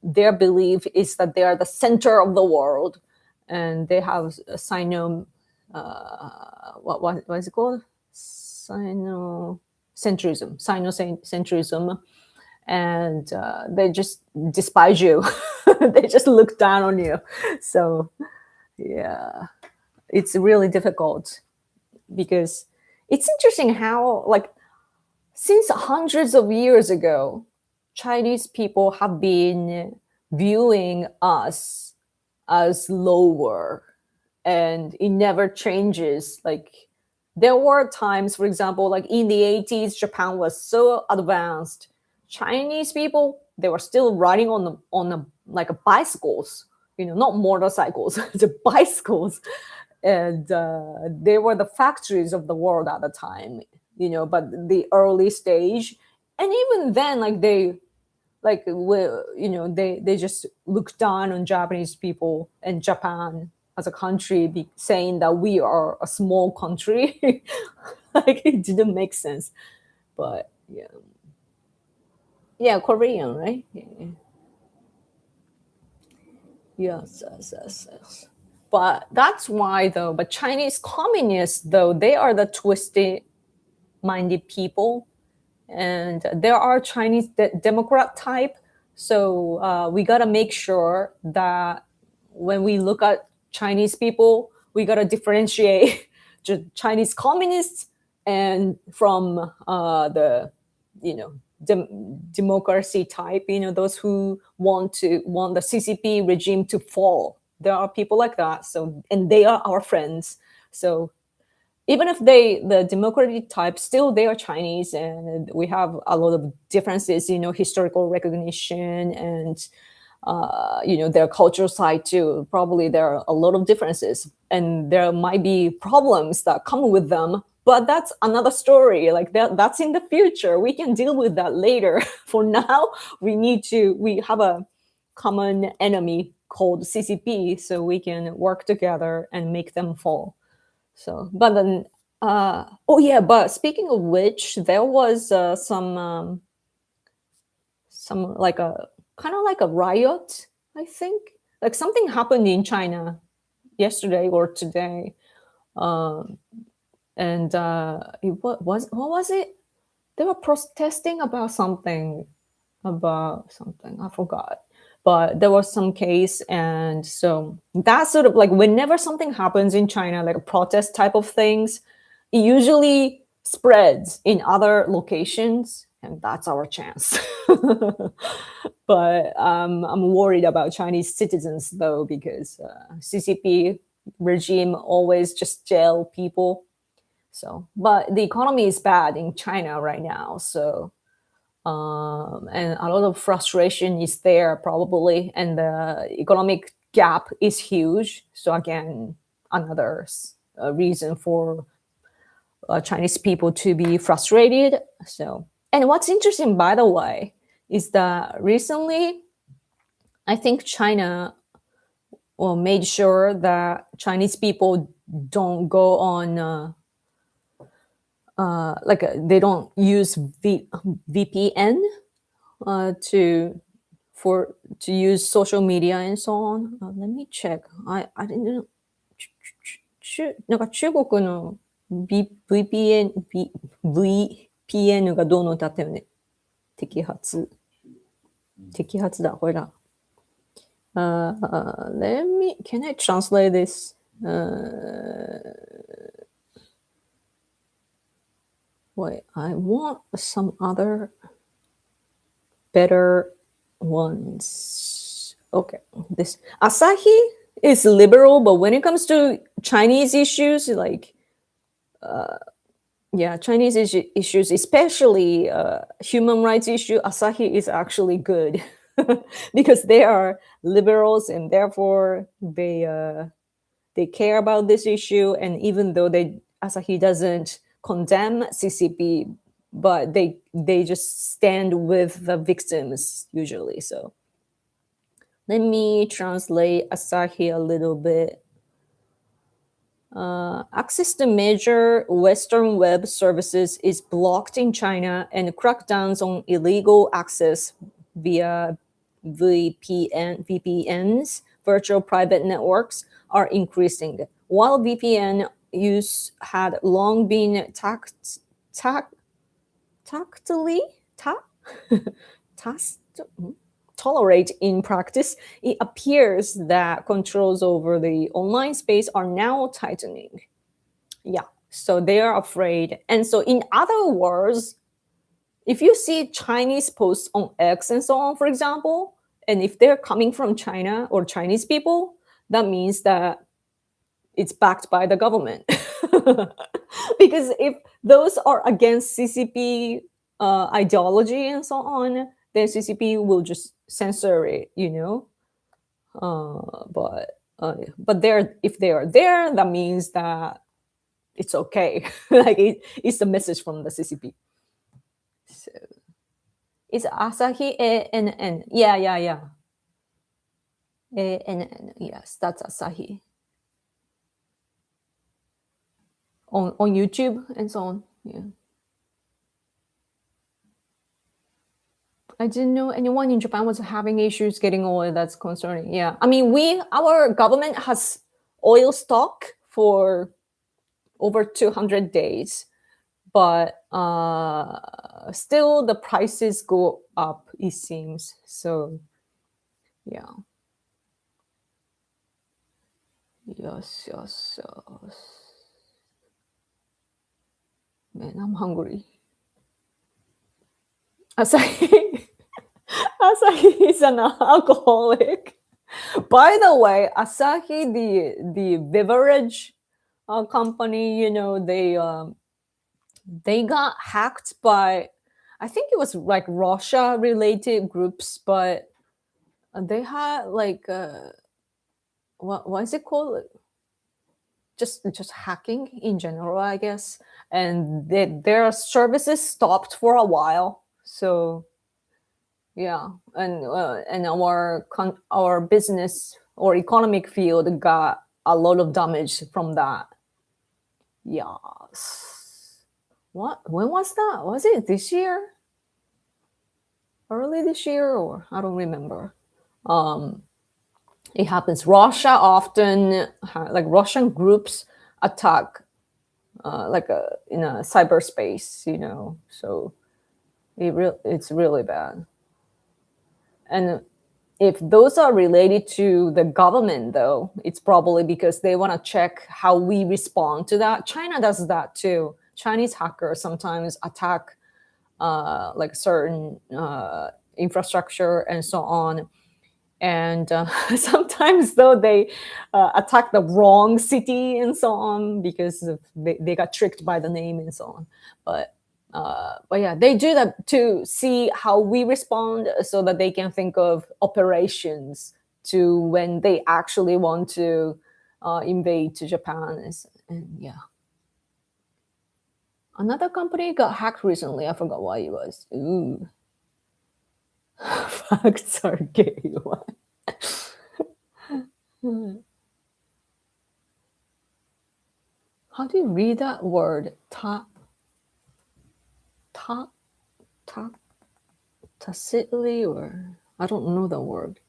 their belief is that they are the center of the world, and they have a what is it called? Sinocentrism, and they just despise you. They just look down on you. So yeah, it's really difficult, because it's interesting how, like, since hundreds of years ago, Chinese people have been viewing us as lower, and it never changes. Like, there were times, for example, like in the 80s, Japan was so advanced. Chinese people, they were still riding on like bicycles, not motorcycles, the bicycles, and they were the factories of the world at the time. But the early stage, and even then, like they just look down on Japanese people and Japan as a country, saying that we are a small country. Like, it didn't make sense. But yeah, Korean, right? Yeah. Yes. But that's why, though. But Chinese communists, though, they are the twisted minded people, and there are Chinese Democrat type. So we got to make sure that when we look at Chinese people, we got to differentiate Chinese communists and from the democracy type, those who want the CCP regime to fall. There are people like that. So, and they are our friends. So even if the democratic type, still they are Chinese, and we have a lot of differences, historical recognition, and their cultural side too. Probably there are a lot of differences, and there might be problems that come with them, but that's another story. Like, that's in the future. We can deal with that later. For now, we have a common enemy called CCP, so we can work together and make them fall. So, but then, oh yeah, but speaking of which, there was some like a kind of like a riot, I think. Like, something happened in China yesterday or today, um, and what was it? They were protesting about something. I forgot. But there was some case, and so that's sort of like, whenever something happens in China, like a protest type of things, it usually spreads in other locations, and that's our chance. But I'm worried about Chinese citizens, though, because CCP regime always just jail people. So, but the economy is bad in China right now, so and a lot of frustration is there, probably, and the economic gap is huge. So again, another reason for Chinese people to be frustrated. So, and what's interesting, by the way, is that recently, I think China made sure that Chinese people don't go on they don't use VPN to use social media and so on. Let me check. I didn't know. なんか中国の VPN がどうのだったよね。摘発だ、これだ。can I translate this? Wait, I want some other better ones. Okay, this Asahi is liberal, but when it comes to Chinese issues, like Chinese issues, especially human rights issue, Asahi is actually good because they are liberals, and therefore they care about this issue. And even though Asahi doesn't condemn CCP, but they just stand with the victims usually. So let me translate Asahi a little bit. Access to major Western web services is blocked in China, and crackdowns on illegal access via VPNs, virtual private networks, are increasing. While VPN use had long been tac- tactily ta- tas- tolerate in practice, it appears that controls over the online space are now tightening. Yeah, so they are afraid. And so, in other words, if you see Chinese posts on X and so on, for example, and if they're coming from China or Chinese people, that means that it's backed by the government. Because if those are against CCP ideology and so on, then CCP will just censor it, you know. But they're if they are there, that means that it's okay. Like it's the message from the CCP. So it's Asahi ANN. Yeah, yeah, yeah. ANN. Yes, that's Asahi on YouTube and so on. Yeah. I didn't know anyone in Japan was having issues getting oil. That's concerning. Yeah, I mean, our government has oil stock for over 200 days, but still the prices go up. It seems so. Yeah. Yes, yes, yes. Man, I'm hungry. Asahi, Asahi is an alcoholic. By the way, Asahi, the beverage company, they got hacked by, I think it was like Russia related groups, but they had like what is it called? Just hacking in general, I guess, and their services stopped for a while. So yeah, and our business or economic field got a lot of damage from that. Yes. What? When was that? Was it this year? Early this year, or I don't remember. Um, it happens. Russia often, like Russian groups, attack in a cyberspace. So it's really bad. And if those are related to the government, though, it's probably because they want to check how we respond to that. China does that too. Chinese hackers sometimes attack like certain infrastructure and so on. And sometimes, though, they attack the wrong city and so on because they got tricked by the name and so on. But yeah, they do that to see how we respond so that they can think of operations to when they actually want to invade to Japan. And yeah, another company got hacked recently. I forgot why it was. Ooh, facts are gay. How do you read that word? Ta, ta, tacitly, or I don't know the word.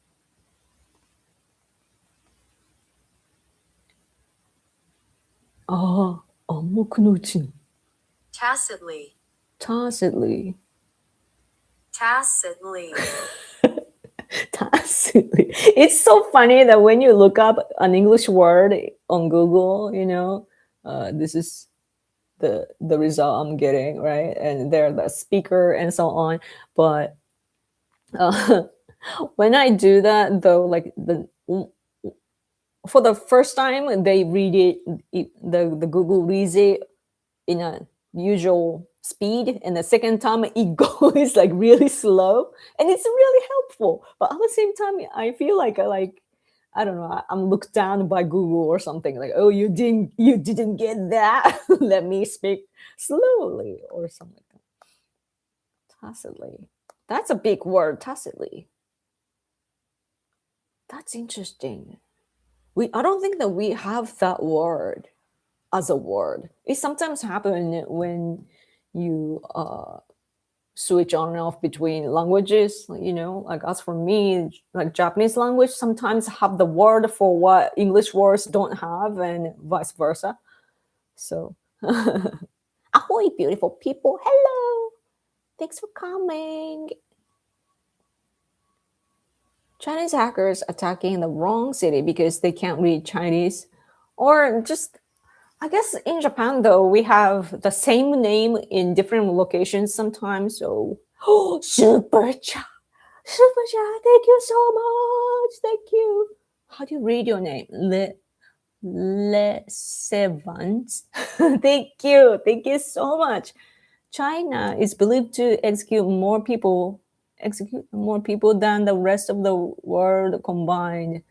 Ah, 暗黙のうちに Tacitly. tacitly. Tacitly. Tacitly. It's so funny that when you look up an English word on Google, this is the result I'm getting, right? And they're the speaker and so on. But uh, when I do that, though, like for the first time, they read the Google reads it in a usual speed, and the second time it goes like really slow, and it's really helpful. But at the same time, I feel like I don't know, I'm looked down by Google or something, like, oh, you didn't get that. Let me speak slowly or something like that. Tacitly, that's a big word. Tacitly, that's interesting. I don't think that we have that word. as a word. It sometimes happens when you switch on and off between languages. Like as for me, like Japanese language sometimes have the word for what English words don't have, and vice versa. So, ahoy, beautiful people! Hello, thanks for coming. Chinese hackers attacking the wrong city because they can't read Chinese, or just I guess in Japan though we have the same name in different locations sometimes. So, super chat, super chat, thank you so much, thank you. How do you read your name? Le Sevant. Thank you so much. China is believed to execute more people than the rest of the world combined.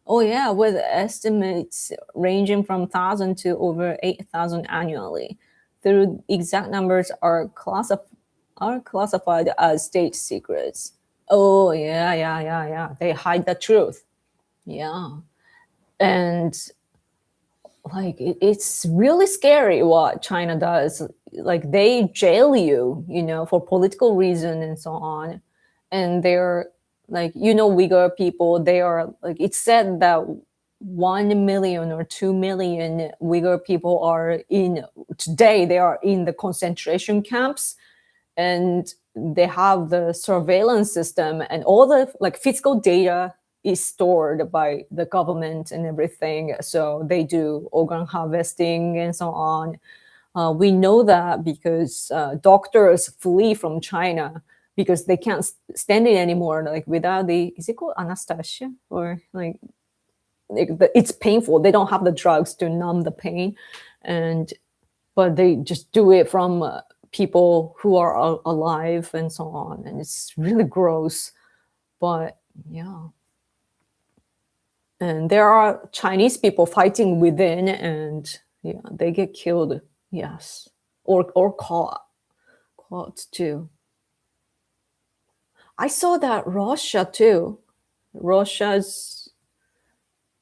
Oh yeah, with estimates ranging from 1,000 to over 8,000 annually. The exact numbers are classified as state secrets. Oh yeah. They hide the truth. Yeah, and like it's really scary what China does. Like they jail you, for political reason and so on. And they're like, Uyghur people, they are like, it's said that 1 million or 2 million Uyghur people are in today, they are in the concentration camps, and they have the surveillance system, and all the like physical data is stored by the government and everything. So they do organ harvesting and so on. We know that because doctors flee from China because they can't stand it anymore. Like without the, is it called anesthesia, or like it's painful. They don't have the drugs to numb the pain, and but they just do it from people who are alive and so on, and it's really gross. But yeah, and there are Chinese people fighting within, and yeah, they get killed. Yes, or caught too. I saw that Russia too. Russia's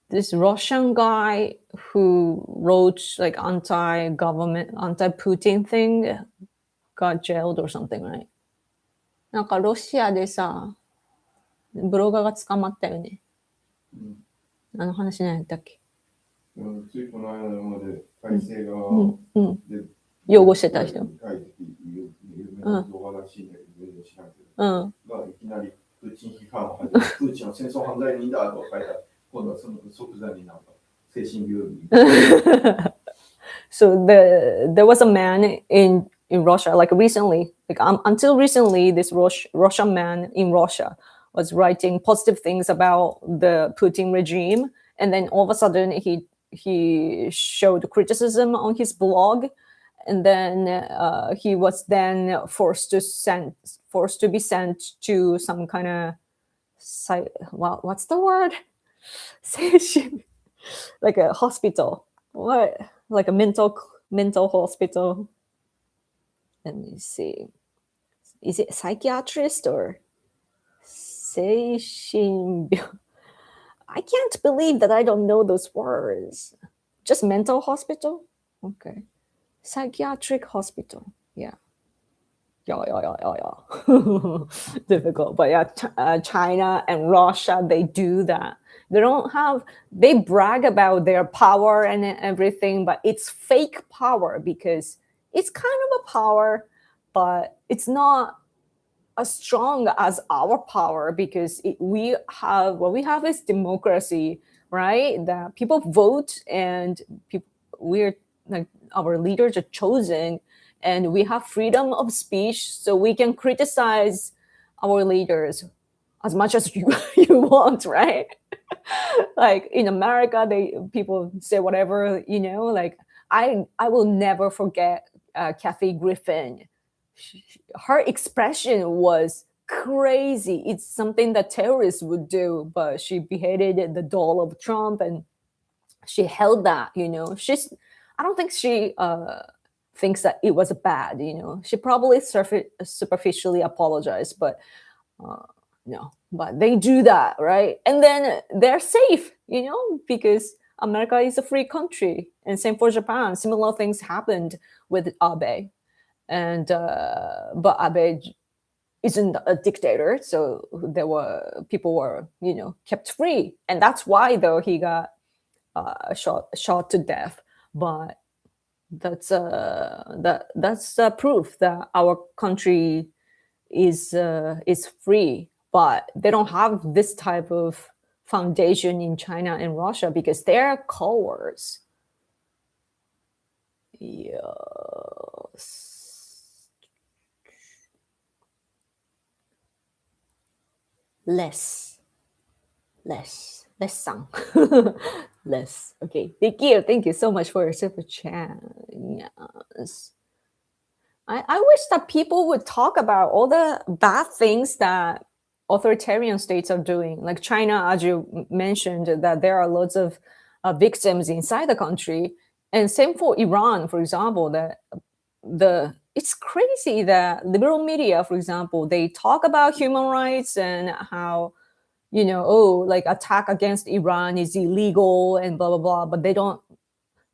this Russian guy who wrote like anti-government, anti-Putin thing got jailed or something, right? なんかロシアでさ、ブロガーが捕まったよね。あの話何やったっけ？ついこの間まで改正が、擁護してた人。書いて有名な動画らしいんだけど、全然知らんけど、がいきなりプーチン批判を始めて、プーチンは戦争犯罪人だと書いた、今度はその即座になんか精神病院に。So there was a man in Russia, like recently, like until recently, this Russian man in Russia was writing positive things about the Putin regime, and then all of a sudden he showed criticism on his blog, and then he was then forced to be sent to some kind of what's the word? Like a hospital. What? Like a mental hospital. Let me see. Is it psychiatrist or seishin? I can't believe that I don't know those words. Just mental hospital? Okay. Psychiatric hospital. Yeah. Difficult. But yeah, China and Russia, they do that. They brag about their power and everything, but it's fake power because it's kind of a power, but it's not as strong as our power because what we have is democracy, right? That people vote and we're like our leaders are chosen, and we have freedom of speech, so we can criticize our leaders as much as you want, right? Like in America, people say whatever, like I will never forget Kathy Griffin. Her expression was crazy. It's something that terrorists would do, but she beheaded the doll of Trump, and she held that, I don't think she thinks that it was bad, she probably superficially apologized, but no, but they do that, right? And then they're safe, because America is a free country, and same for Japan. Similar things happened with Abe, and but Abe isn't a dictator, so there were people were kept free, and that's why though he got shot to death. But that's proof that our country is free, but they don't have this type of foundation in China and Russia because they're cowards. Yes. Less song. Less. Okay. Thank you so much for your super chat. Yes. I wish that people would talk about all the bad things that authoritarian states are doing. Like China, as you mentioned, that there are lots of victims inside the country. And same for Iran, for example, that it's crazy that liberal media, for example, they talk about human rights and how like attack against Iran is illegal and blah blah blah, but they don't.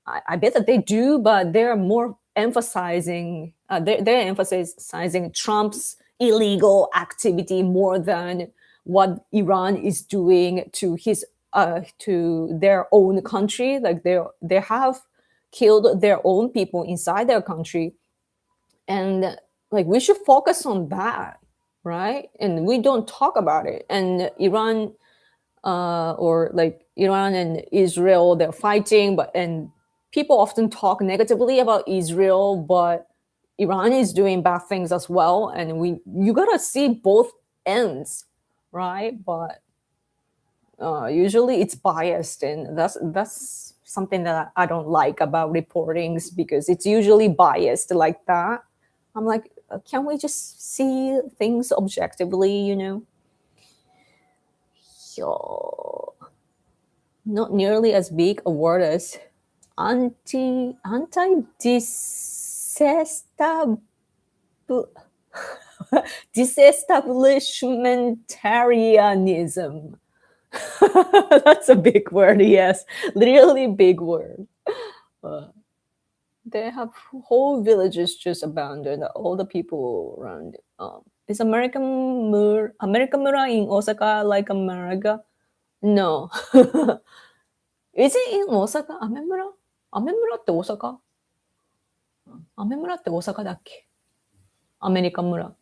I bet that they do, but they're more emphasizing they're emphasizing Trump's illegal activity more than what Iran is doing to his to their own country. Like they have killed their own people inside their country, and like we should focus on that, right? And we don't talk about it. And Iran or like Iran and Israel, they're fighting, and people often talk negatively about Israel, but Iran is doing bad things as well, and you gotta see both ends, right? But usually it's biased, and that's something that I don't like about reportings, because it's usually biased like that. I'm like, can we just see things objectively, Not nearly as big a word as disestablishmentarianism. That's a big word, yes. Literally big word. They have whole villages just abandoned. All the people around. Is American Mura in Osaka like America? No. Is it in Osaka? アメ村って大阪？アメ村って大阪だっけ？アメリカ村。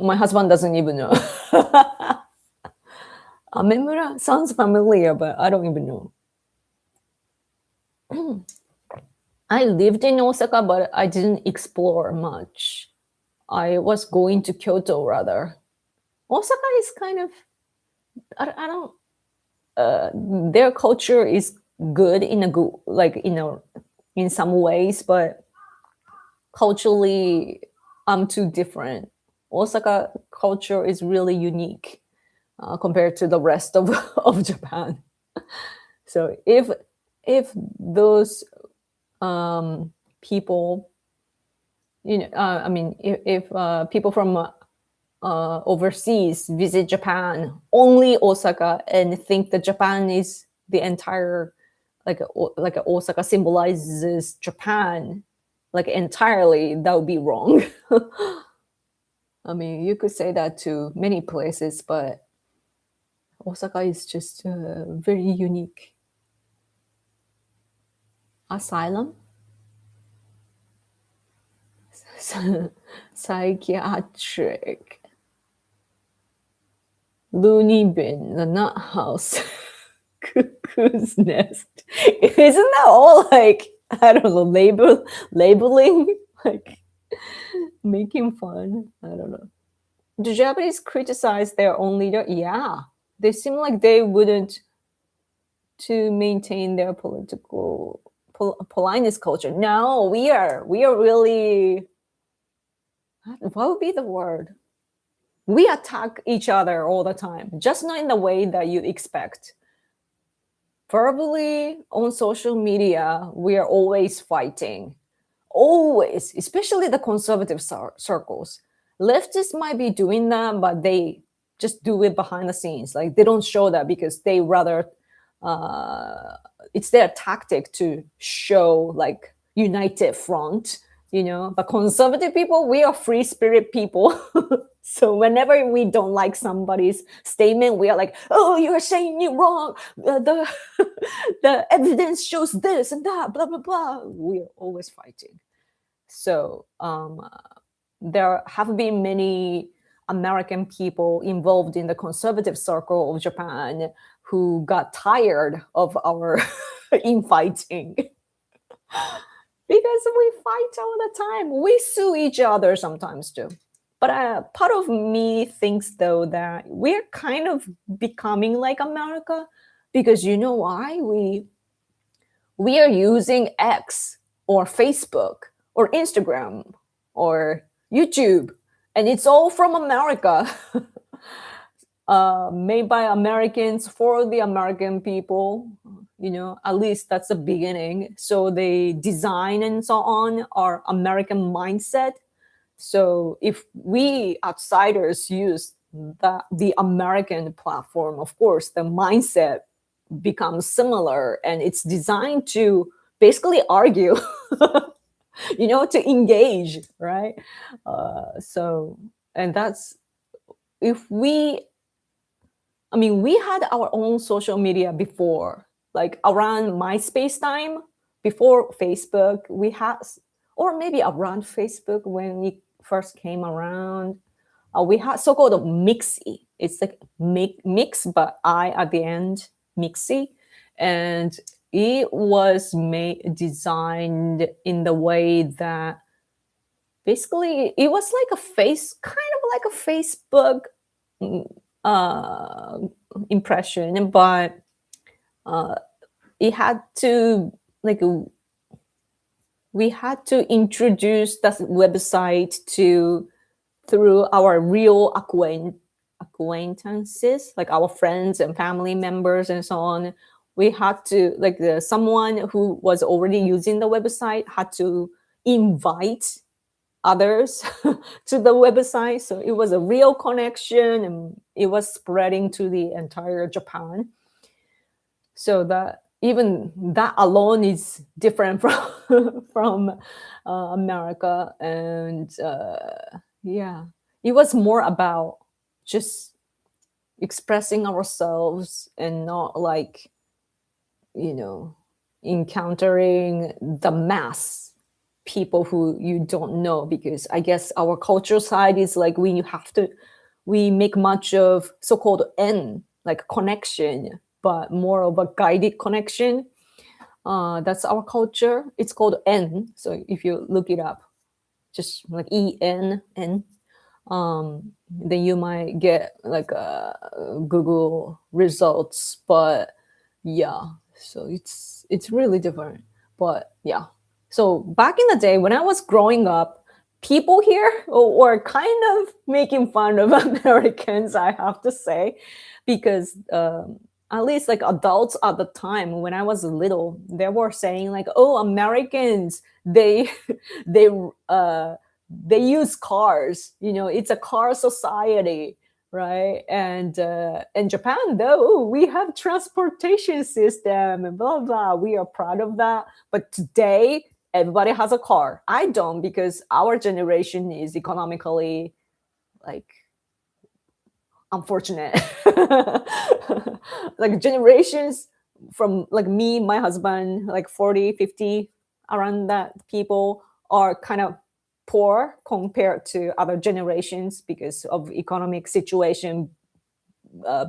My husband doesn't even know. アメ村 sounds familiar, but I don't even know. I lived in Osaka, but I didn't explore much. I was going to Kyoto rather. Osaka is kind of, I don't, their culture is good in a good, like, in some ways, but culturally, I'm too different. Osaka culture is really unique compared to the rest of, of Japan. So if those people, I mean, if people from overseas visit Japan, only Osaka, and think that Japan is the entire, like Osaka symbolizes Japan, like entirely, that would be wrong. I mean, you could say that to many places, but Osaka is just very unique. Asylum? Psychiatric. Loony bin, the nut house. Cuckoo's nest. Isn't that all like, I don't know, labeling? Like making fun? I don't know. The Japanese criticize their own leader? Yeah. They seem like they wouldn't to maintain their political politeness culture. No, we are really, what would be the word? We attack each other all the time, just not in the way that you expect. Verbally, on social media, we are always fighting. Always, especially the conservative circles. Leftists might be doing that, but they just do it behind the scenes. Like they don't show that because they rather it's their tactic to show like united front, but conservative people, we are free spirit people. So whenever we don't like somebody's statement, we are like, oh, you're saying it wrong, the the evidence shows this and that, blah blah blah. We're always fighting. So there have been many American people involved in the conservative circle of Japan who got tired of our infighting. Because we fight all the time. We sue each other sometimes too. But part of me thinks, though, that we're kind of becoming like America, because you know why? We are using X or Facebook or Instagram or YouTube, and it's all from America. Made by Americans for the American people, at least that's the beginning. So the design and so on are American mindset. So if we outsiders use the American platform, of course, the mindset becomes similar, and it's designed to basically argue, to engage, right? And that's, if we had our own social media before, like around MySpace time, before Facebook, we had, or maybe around Facebook when it first came around, we had so-called Mixi. It's like mix, but I at the end, Mixi. And it was designed in the way that basically it was like kind of like a Facebook impression, but it had to, like, we had to introduce that website through our real acquaintances, like our friends and family members and so on. We had to, like, someone who was already using the website had to invite others to the website. So it was a real connection, and it was spreading to the entire Japan. So that even that alone is different from America. And yeah, it was more about just expressing ourselves and not like, encountering the mass people who you don't know. Because I guess our cultural side is like we make much of so-called like connection, but more of a guided connection. That's our culture. It's called N. So if you look it up, just like ENN, then you might get like Google results. But yeah, so it's really different. But yeah, so back in the day when I was growing up, people here were kind of making fun of Americans, I have to say, because at least like adults at the time when I was little, they were saying like, "Oh, Americans, they they they use cars. It's a car society." Right. And in Japan, though, we have transportation system and blah blah. We are proud of that. But today, everybody has a car. I don't, because our generation is economically like unfortunate. Like generations from like me, my husband, like 40, 50, around that, people are kind of poor compared to other generations because of economic situation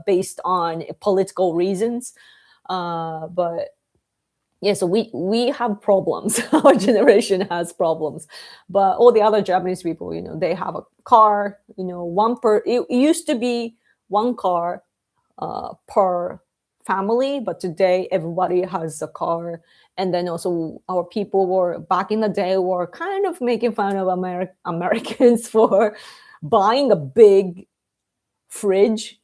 based on political reasons. But yeah, so we have problems. Our generation has problems, but all the other Japanese people, they have a car. It used to be one car per family, but today everybody has a car. And then also our people were back in the day were kind of making fun of Americans for buying a big fridge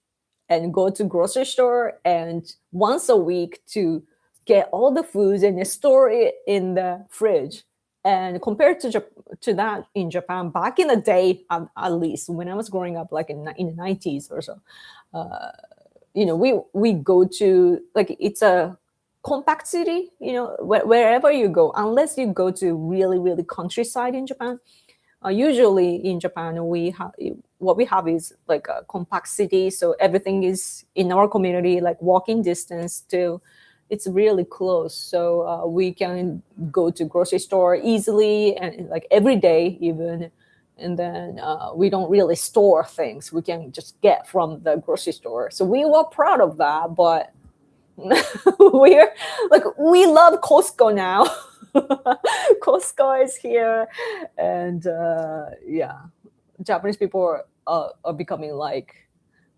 and go to grocery store and once a week to get all the foods and store it in the fridge. And compared to that in Japan, back in the day, at least when I was growing up, like in the 90s or so, we go to, like, it's a compact city, wherever you go, unless you go to really, really countryside in Japan. Usually in Japan, what we have is like a compact city, so everything is in our community, like walking distance to. It's really close, so we can go to grocery store easily and like every day even, and then we don't really store things. We can just get from the grocery store. So we were proud of that, but we're like, we love Costco now. Costco is here, and yeah, Japanese people are becoming like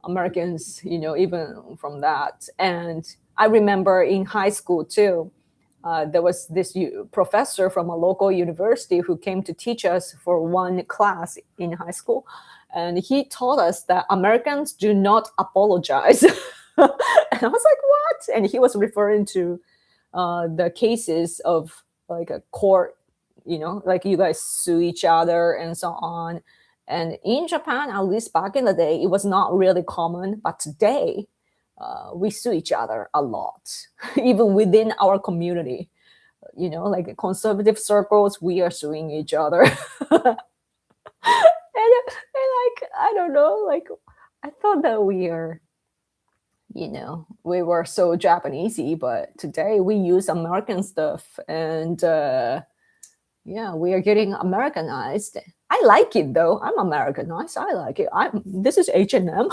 Americans, even from that. And I remember in high school too, there was this professor from a local university who came to teach us for one class in high school. And he taught us that Americans do not apologize. And I was like, what? And he was referring to the cases of like a court, like you guys sue each other and so on. And in Japan, at least back in the day, it was not really common. But today, we sue each other a lot, even within our community. Like conservative circles, we are suing each other. and like, I don't know, like, I thought that we were so Japanesey, but today we use American stuff, and yeah, we are getting Americanized. I like it though. I'm Americanized. I like it. This is H&M.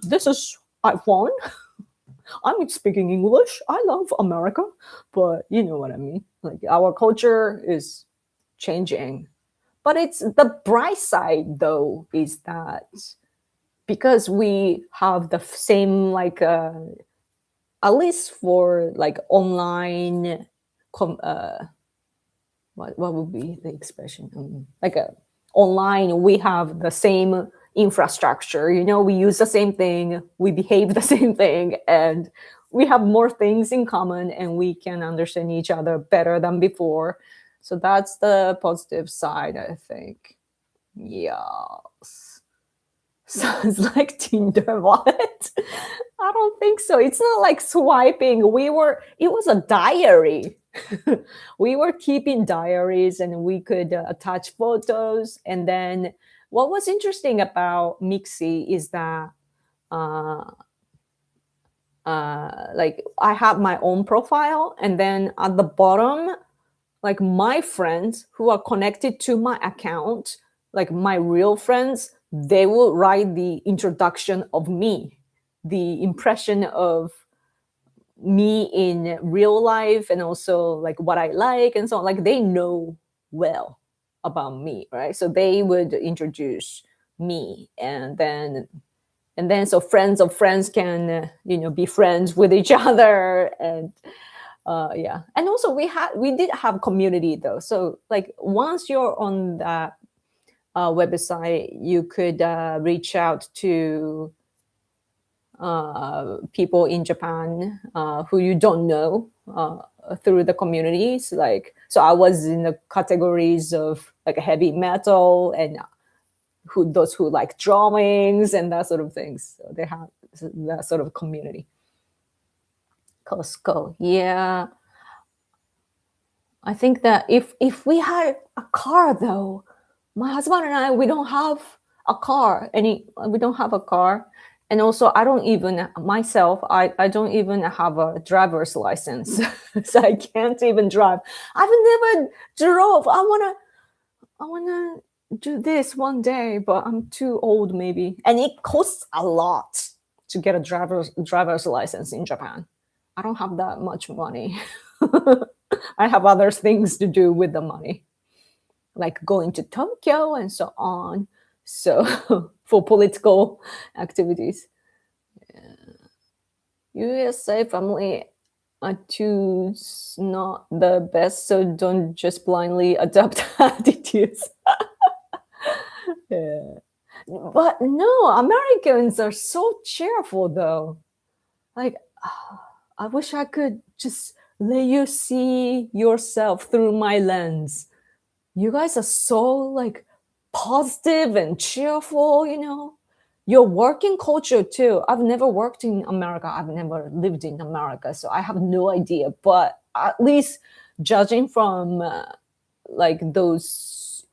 This is iPhone. I'm speaking English. I love America, but you know what I mean. Like, our culture is changing, but it's the bright side though is that because we have the same, like, at least for like online, what would be the expression? Like online, we have the same infrastructure. We use the same thing, we behave the same thing, and we have more things in common, and we can understand each other better than before. So that's the positive side, I think. Yes. Sounds like Tinder. What? I don't think so. It's not like swiping. It was a diary. We were keeping diaries, and we could attach photos. And then what was interesting about Mixi is that like, I have my own profile, and then at the bottom, like, my friends who are connected to my account, like my real friends, they will write the introduction of me, the impression of me in real life, and also like what I like and so on. Like, they know well about me, right? So they would introduce me, and then so friends of friends can be friends with each other. And yeah, and also we did have community though. So like, once you're on that website, you could reach out to people in Japan who you don't know through the communities. Like, so I was in the categories of like heavy metal, and those who like drawings and that sort of things. So they have that sort of community. Costco, yeah. I think that if we had a car though, my husband and I, we don't have a car. We don't have a car. And also, I don't even myself. I don't even have a driver's license, so I can't even drive. I've never drove. I wanna do this one day, but I'm too old maybe, and it costs a lot to get a driver's license in Japan. I don't have that much money. I have other things to do with the money, like going to Tokyo and so on. So for political activities, USA family attitudes not the best, so don't just blindly adopt attitudes. Yeah. But no, Americans are so cheerful though. Like, I wish I could just let you see yourself through my lens. You guys are so like positive and cheerful, your working culture too. I've never worked in America. I've never lived in America, so I have no idea. But at least judging from like those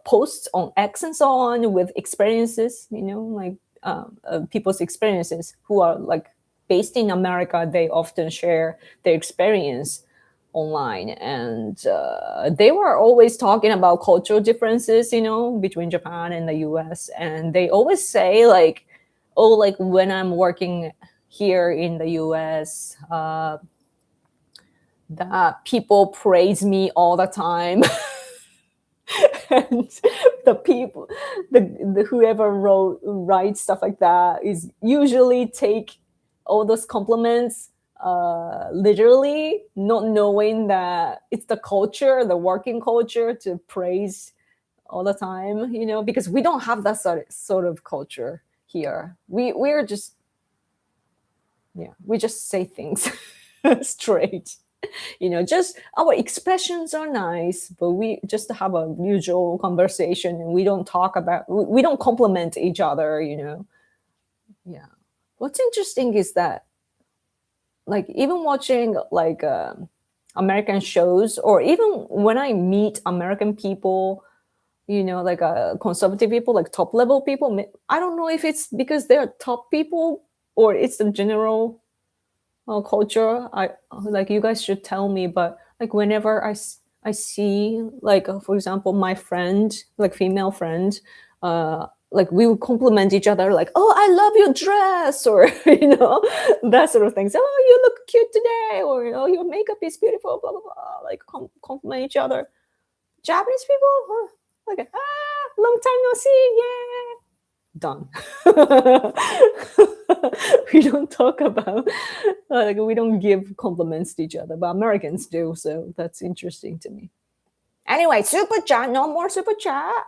posts on X and so on with experiences, like people's experiences who are like based in America, they often share their experience online, and they were always talking about cultural differences, between Japan and the US. And they always say like, oh, like when I'm working here in the US, that people praise me all the time. And the people, the whoever writes stuff like that is usually take all those compliments literally, not knowing that it's the culture, the working culture, to praise all the time, because we don't have that sort of culture here. We're just, yeah, we just say things straight. Just our expressions are nice, but we just have a usual conversation, and we don't talk about, we don't compliment each other. Yeah. What's interesting is that, like, even watching like American shows, or even when I meet American people, like conservative people, like top level people, I don't know if it's because they're top people or it's the general culture. I like, you guys should tell me, but like whenever I see like for example my friend, like female friend, like we would compliment each other like, oh, I love your dress, or that sort of things. Oh, you look cute today, or your makeup is beautiful, blah blah blah, like compliment each other. Japanese people, like, long time no see, yeah, done. We don't talk about, like, we don't give compliments to each other, but Americans do, so that's interesting to me. Anyway, super chat, no more super chat.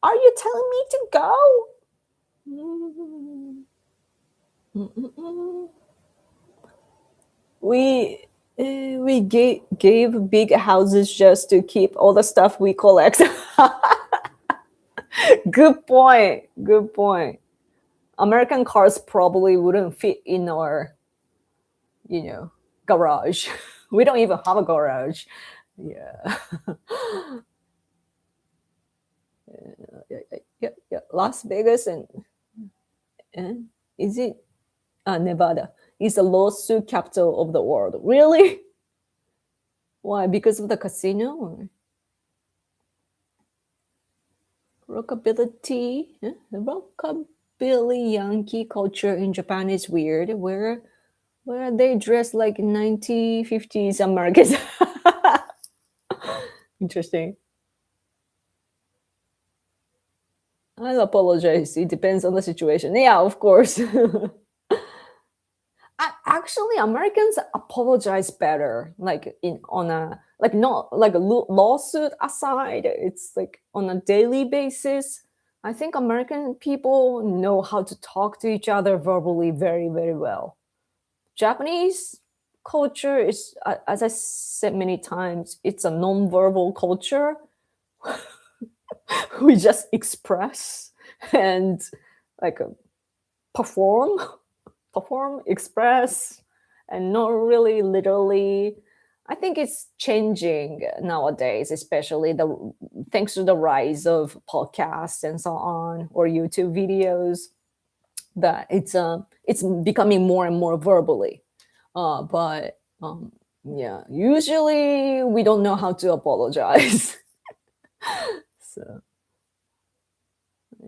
Are you telling me to go? We gave big houses just to keep all the stuff we collect. Good point. American cars probably wouldn't fit in our, garage. We don't even have a garage. Yeah. Yeah. Las Vegas and is it Nevada is the lawsuit capital of the world. Really? Why? Because of the casino? Rockabilly, rockabilly Yankee culture in Japan is weird. Where they dress like 1950s Americans. Interesting. I apologize. It depends on the situation. Yeah, of course. Actually, Americans apologize better. Like on a, like, not like a lawsuit aside. It's like on a daily basis. I think American people know how to talk to each other verbally very, very well. Japanese culture is, as I said many times, it's a non-verbal culture. We just express and like perform, express, and not really literally. I think it's changing nowadays, especially thanks to the rise of podcasts and so on, or YouTube videos, that it's becoming more and more verbally. But yeah, usually we don't know how to apologize. So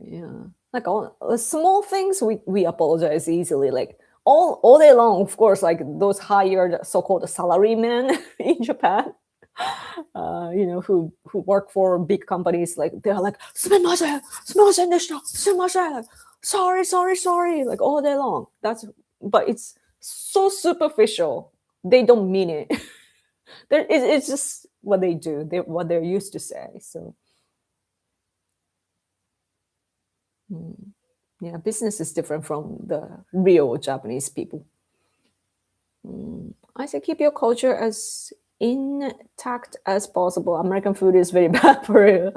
yeah, like all small things we apologize easily, like all day long, of course, like those hired so-called salarymen in Japan, who work for big companies, like they're like, sumimasen, sumimasen deshita, sumimasen, like, sorry, like all day long. But it's so superficial. They don't mean it. It's just what they do, what they're used to say. So yeah, business is different from the real Japanese people. I say keep your culture as intact as possible. American food is very bad for you.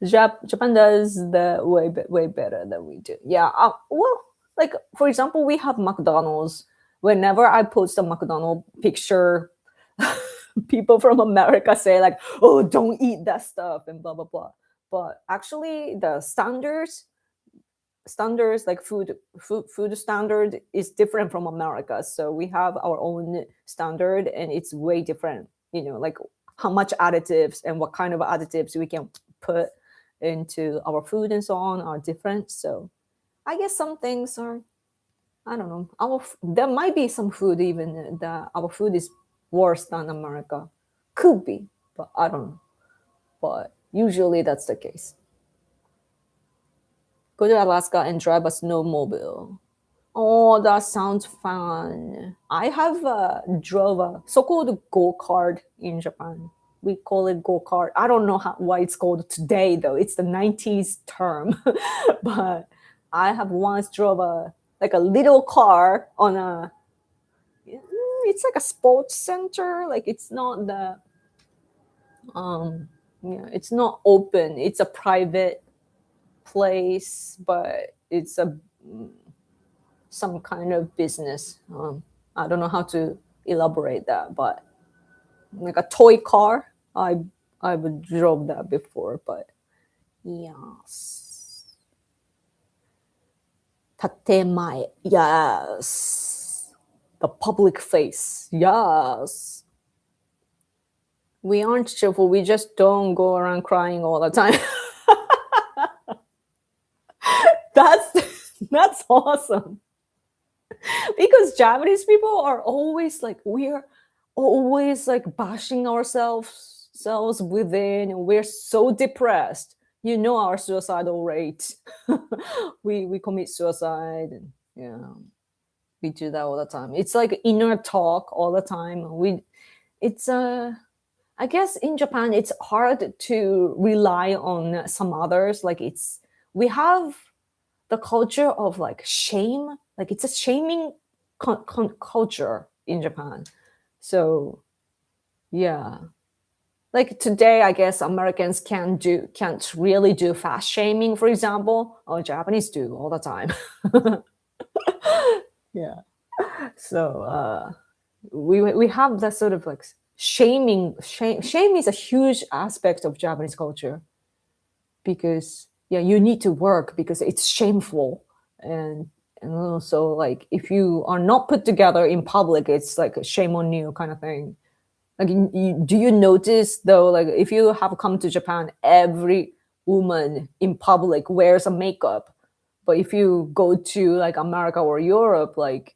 Japan does the way better than we do. Yeah. Well, like for example, we have McDonald's. Whenever I post a McDonald's picture, people from America say like, "Oh, don't eat that stuff," and blah blah blah. But actually, the standards like food standard is different from America, so we have our own standard and it's way different, like how much additives and what kind of additives we can put into our food and so on are different. So I guess some things are, I don't know, there might be some food even that our food is worse than America, could be, but I don't know. But usually that's the case. Go to Alaska and drive a snowmobile. Oh, that sounds fun. I have drove a so-called go-kart in Japan. We call it go-kart. I don't know why it's called today, though. It's the 90s term. But I have once drove a little car on it's like a sports center. Like it's not it's not open. It's a private place, but it's some kind of business. I don't know how to elaborate that, but like a toy car. I would drove that before, but yes. Tatemae, yes. The public face, yes. We aren't cheerful. We just don't go around crying all the time. That's awesome. Because Japanese people are always like, we're always like bashing ourselves within. We're so depressed. Our suicidal rate. we commit suicide, and we do that all the time. It's like inner talk all the time. I guess in Japan it's hard to rely on some others. Like we have the culture of like shame, like it's a shaming culture in Japan. So yeah, like today I guess Americans can't really do fast shaming, for example, or Japanese do all the time. Yeah. So we have that sort of like shame is a huge aspect of Japanese culture, because you need to work because it's shameful, and also like if you are not put together in public, it's like a shame on you kind of thing. Like do you notice though, like if you have come to Japan, every woman in public wears a makeup, but if you go to like America or Europe, like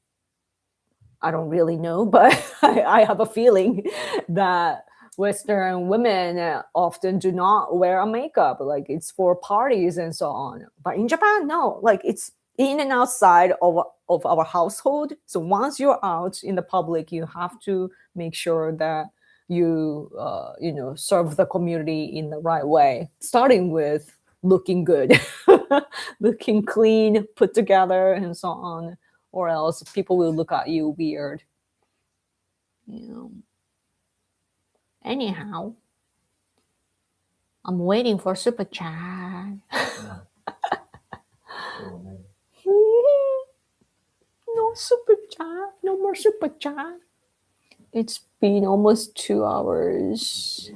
I don't really know, but I have a feeling that Western women often do not wear a makeup, like it's for parties and so on. But in Japan, no, like it's in and outside of our household. So once you're out in the public, you have to make sure that you serve the community in the right way, starting with looking good, looking clean, put together, and so on, or else people will look at you weird. Anyhow, I'm waiting for super chat. No super chat. No more super chat. It's been almost 2 hours.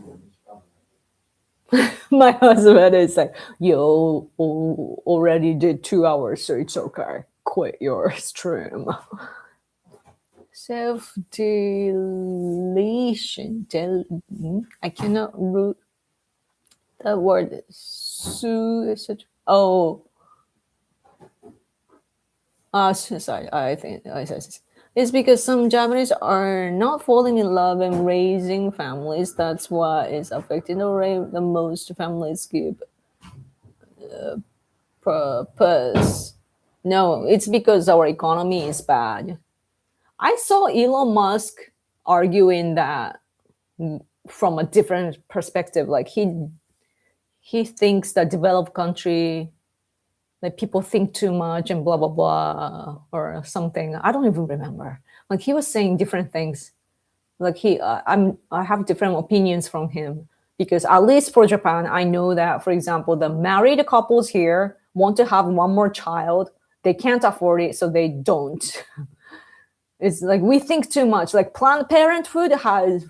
My husband is like, you already did 2 hours, so it's okay. Quit your stream. Self-deletion. I cannot root the word. Sorry. I think it's because some Japanese are not falling in love and raising families. That's what is affecting the rate. The most families give purpose. No, it's because our economy is bad. I saw Elon Musk arguing that from a different perspective. Like he thinks that developed country, like people think too much and blah blah blah or something. I don't even remember. Like he was saying different things. like I have different opinions from him, because at least for Japan, I know that, for example, the married couples here want to have one more child. They can't afford it, so they don't. It's like we think too much. Like Planned Parenthood has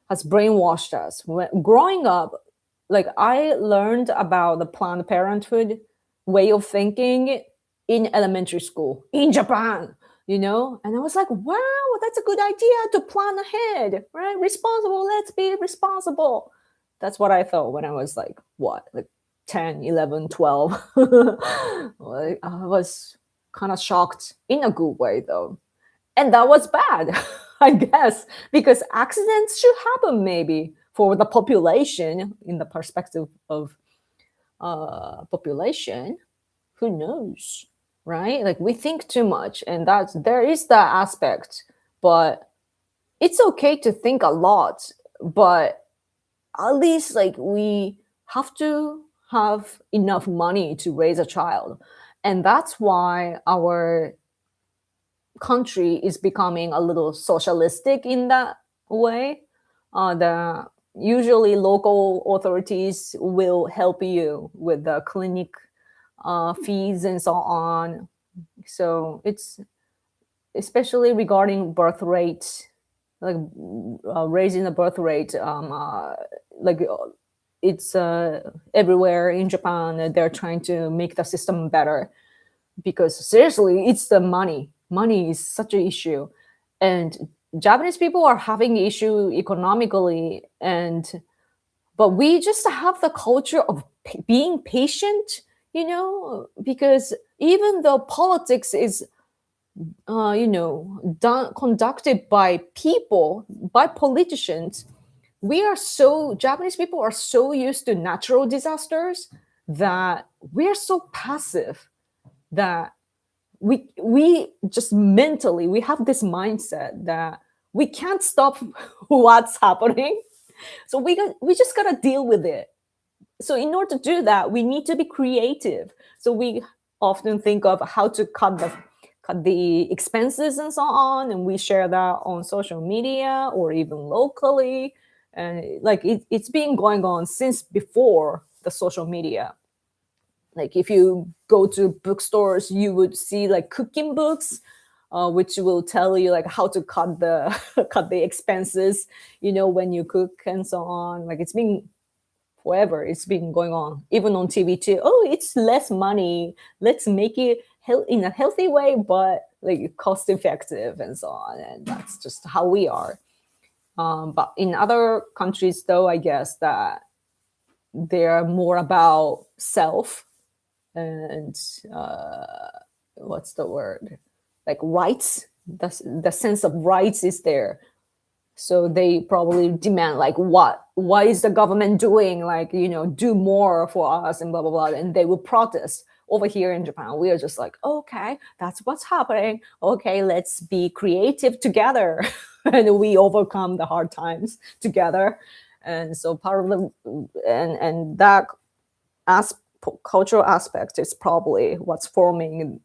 brainwashed us. Growing up, like I learned about the Planned Parenthood way of thinking in elementary school in Japan, and I was like, wow, that's a good idea to plan ahead, right? Responsible, let's be responsible. That's what I thought when I was like 10, 11, 12. Like, I was kind of shocked in a good way, though. And that was bad, I guess, because accidents should happen maybe for the population, in the perspective of population. Who knows, right? Like we think too much, and there is that aspect, but it's okay to think a lot, but at least like we have to have enough money to raise a child. And that's why our country is becoming a little socialistic in that way. The usually local authorities will help you with the clinic fees and so on. So it's especially regarding birth rate, like raising the birth rate. It's everywhere in Japan. They're trying to make the system better, because seriously, it's the money. Money is such an issue, and Japanese people are having issue economically, but we just have the culture of being patient, because even though politics is conducted by people, by politicians, Japanese people are so used to natural disasters that we are so passive, that we just mentally, we have this mindset that we can't stop what's happening. So we just gotta deal with it. So in order to do that, we need to be creative. So we often think of how to cut the expenses and so on, and we share that on social media or even locally. And like it's been going on since before the social media. Like if you go to bookstores, you would see like cooking books, which will tell you like how to cut the expenses, when you cook and so on. Like it's been forever. It's been going on, even on TV too. Oh, it's less money. Let's make it in a healthy way, but like cost effective and so on. And that's just how we are. But in other countries, though, I guess that they're more about self and what's the word? Like rights. The sense of rights is there. So they probably demand like, what is the government doing? Like, do more for us and blah, blah, blah. And they will protest. Over here in Japan, we are just like, okay, that's what's happening. Okay, let's be creative together. And we overcome the hard times together. And so part of and that cultural aspect is probably what's forming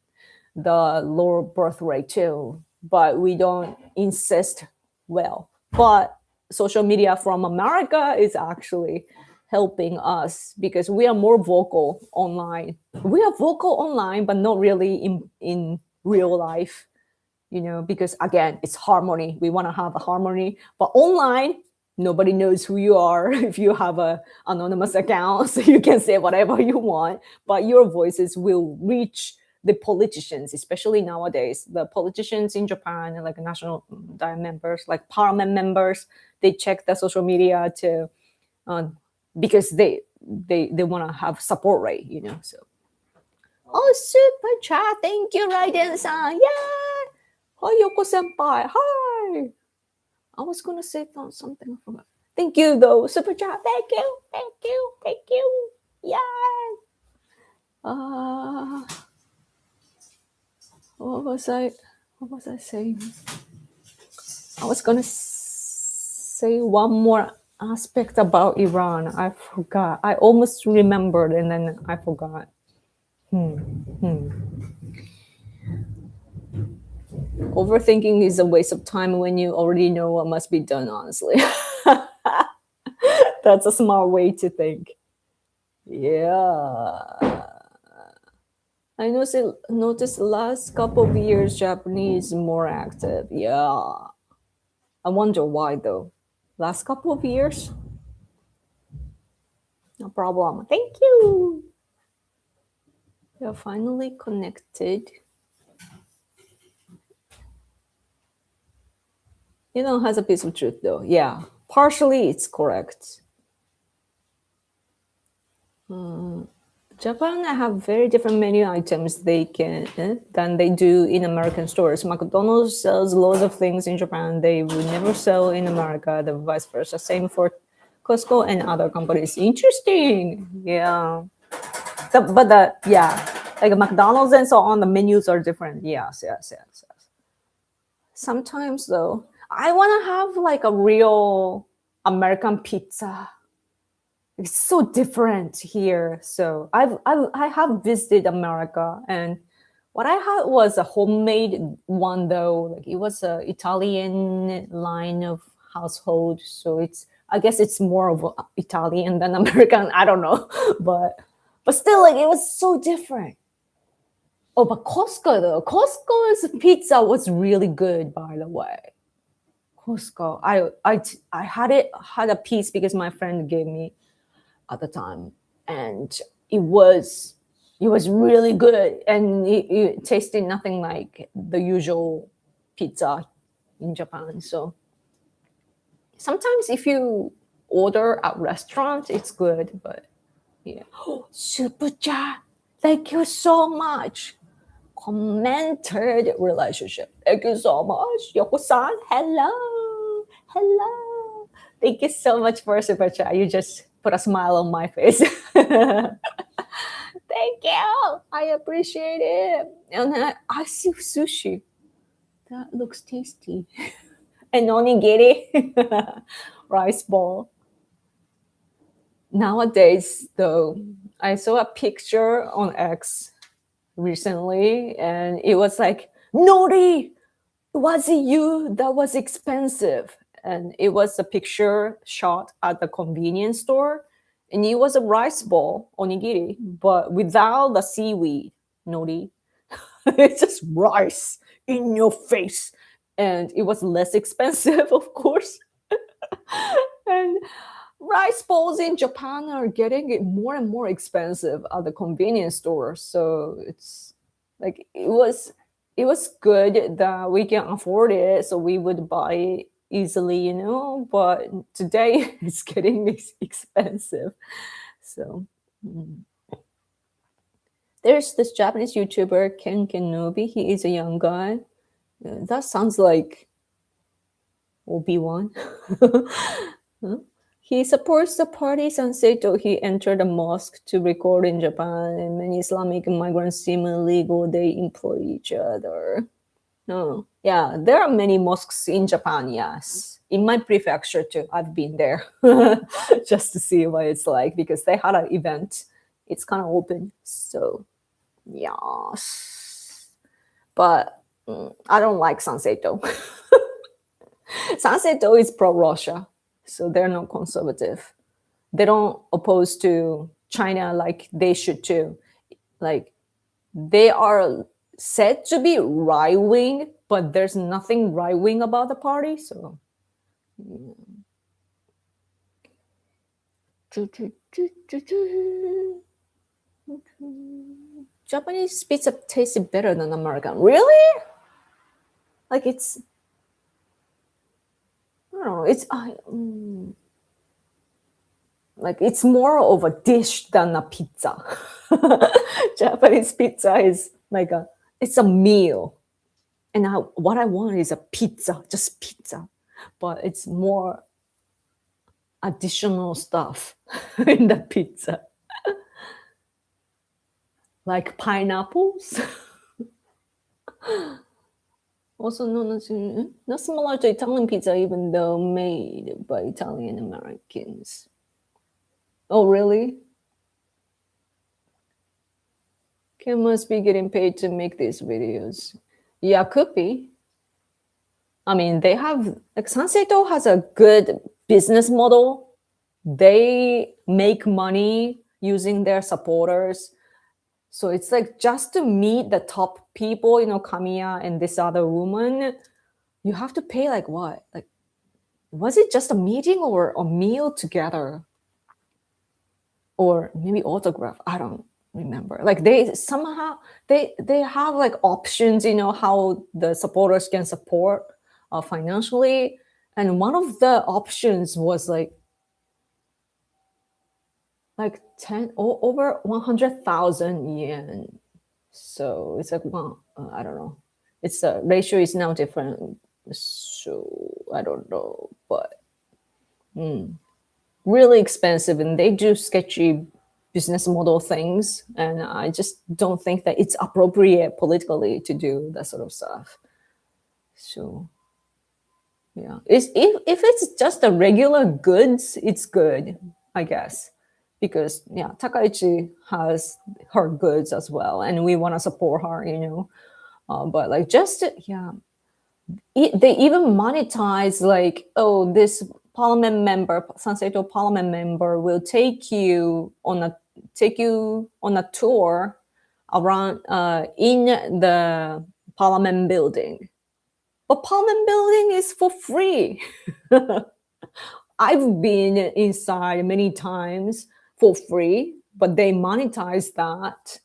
the lower birth rate too. But we don't insist well. But social media from America is actually helping us, because we are more vocal online. We are vocal online, but not really in real life, because again, it's harmony. We want to have a harmony. But online, nobody knows who you are. If you have a anonymous account, so you can say whatever you want, but your voices will reach the politicians, especially nowadays. The politicians in Japan, like national members, like parliament members, they check the social media to because they want to have support rate, So, oh, super chat! Thank you, Raiden-san. Yeah. Hi, Yoko senpai. Hi. I was gonna say something, I forgot. Thank you, though. Super chat. Thank you. Thank you. Thank you. Yeah. What was I saying? I was gonna say one more aspect about Iran. I forgot. I almost remembered and then I forgot. overthinking is a waste of time when you already know what must be done, honestly. That's a smart way to think. Yeah. I noticed the last couple of years Japanese more active. Yeah. I wonder why though. Last couple of years? No problem. Thank you. We are finally connected. Has a piece of truth though. Yeah. Partially it's correct. Japan have very different menu items than they do in American stores. McDonald's sells loads of things in Japan they would never sell in America. The vice versa. Same for Costco and other companies. Interesting. Yeah. Like McDonald's and so on, the menus are different. Yes. Sometimes though, I want to have like a real American pizza. It's so different here. So I have visited America, and what I had was a homemade one though. Like it was a Italian line of household, so I guess it's more of Italian than American. I don't know, but still, like it was so different. Oh, but Costco though, Costco's pizza was really good, by the way. Costco, I had a piece because my friend gave me at the time, and it was really good, and it tasted nothing like the usual pizza in Japan. So sometimes if you order at restaurant, it's good, but yeah. Super-cha, thank you so much. Commented relationship. Thank you so much. Yoko-san, hello. Thank you so much for super chat. You just put a smile on my face. Thank you. I appreciate it. And I see sushi. That looks tasty. And onigiri, rice ball. Nowadays, though, I saw a picture on X recently, and it was like, Nori, was it you? That was expensive. And it was a picture shot at the convenience store, and it was a rice ball, onigiri, but without the seaweed, nori. It's just rice in your face. And it was less expensive, of course. And rice balls in Japan are getting it more and more expensive at the convenience store. So it's like it was good that we can afford it, so we would buy it easily, but today it's getting expensive. So there's this Japanese YouTuber, Ken Kenobi. He is a young guy. That sounds like Obi-Wan. Huh? He supports the party Sanseito. He entered a mosque to record in Japan, and many Islamic migrants seem illegal. They employ each other. No, yeah, there are many mosques in Japan, yes. In my prefecture too, I've been there just to see what it's like, because they had an event. It's kind of open, so yes. But I don't like Sanseito. Sanseito is pro-Russia. So they're not conservative. They don't oppose to China like they should too. Like they are said to be right-wing, but there's nothing right-wing about the party. So Japanese pizza tastes better than American. Really? Like it's, I don't know. It's like it's more of a dish than a pizza. Japanese pizza is like it's a meal, and what I want is a pizza, just pizza, but it's more additional stuff in the pizza, like pineapples. Also known as not similar to Italian pizza, even though made by Italian Americans. Oh, really? Kim must be getting paid to make these videos. Yeah, could be. I mean, they have like Sanseito has a good business model. They make money using their supporters. So it's like just to meet the top people, Kamiya and this other woman, you have to pay like what? Like, was it just a meeting or a meal together? Or maybe autograph? I don't remember. Like they somehow they have like options, how the supporters can support financially. And one of the options was like 10 or over 100,000 yen. So it's like, well, I don't know. It's the ratio is now different. So I don't know, but really expensive, and they do sketchy business model things. And I just don't think that it's appropriate politically to do that sort of stuff. So yeah, if it's just the regular goods, it's good, I guess, because yeah, Takaichi has her goods as well, and we want to support her. But like just yeah, they even monetize like, oh, this parliament member, Sanseito parliament member, will take you on a tour around in the parliament building. But parliament building is for free. I've been inside many times for free, but they monetize that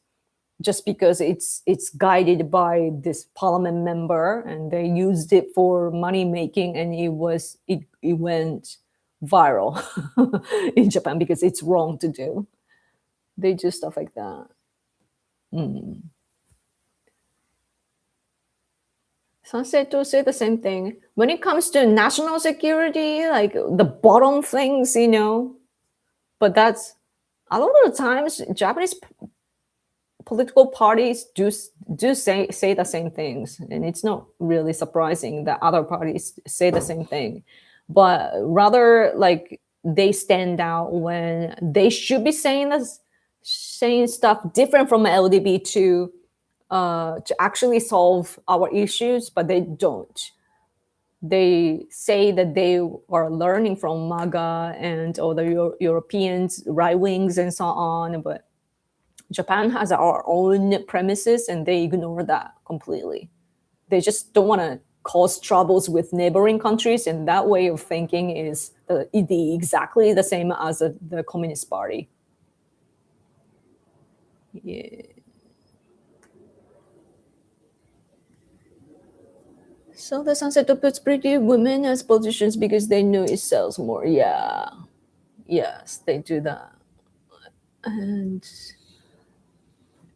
just because it's guided by this parliament member, and they used it for money making, and it went viral in Japan because it's wrong to do. They do stuff like that. Sanseto say the same thing. When it comes to national security, like the bottom things, but that's a lot of the times Japanese political parties do say the same things, and it's not really surprising that other parties say the same thing, but rather like they stand out when they should be saying stuff different from LDP to actually solve our issues, but they don't. They say that they are learning from MAGA and all the Europeans, right wings, and so on, but Japan has our own premises, and they ignore that completely. They just don't want to cause troubles with neighboring countries, and that way of thinking is exactly the same as the Communist Party. Yeah. So the Sunset puts pretty women as politicians because they know it sells more. Yeah. Yes, they do that. And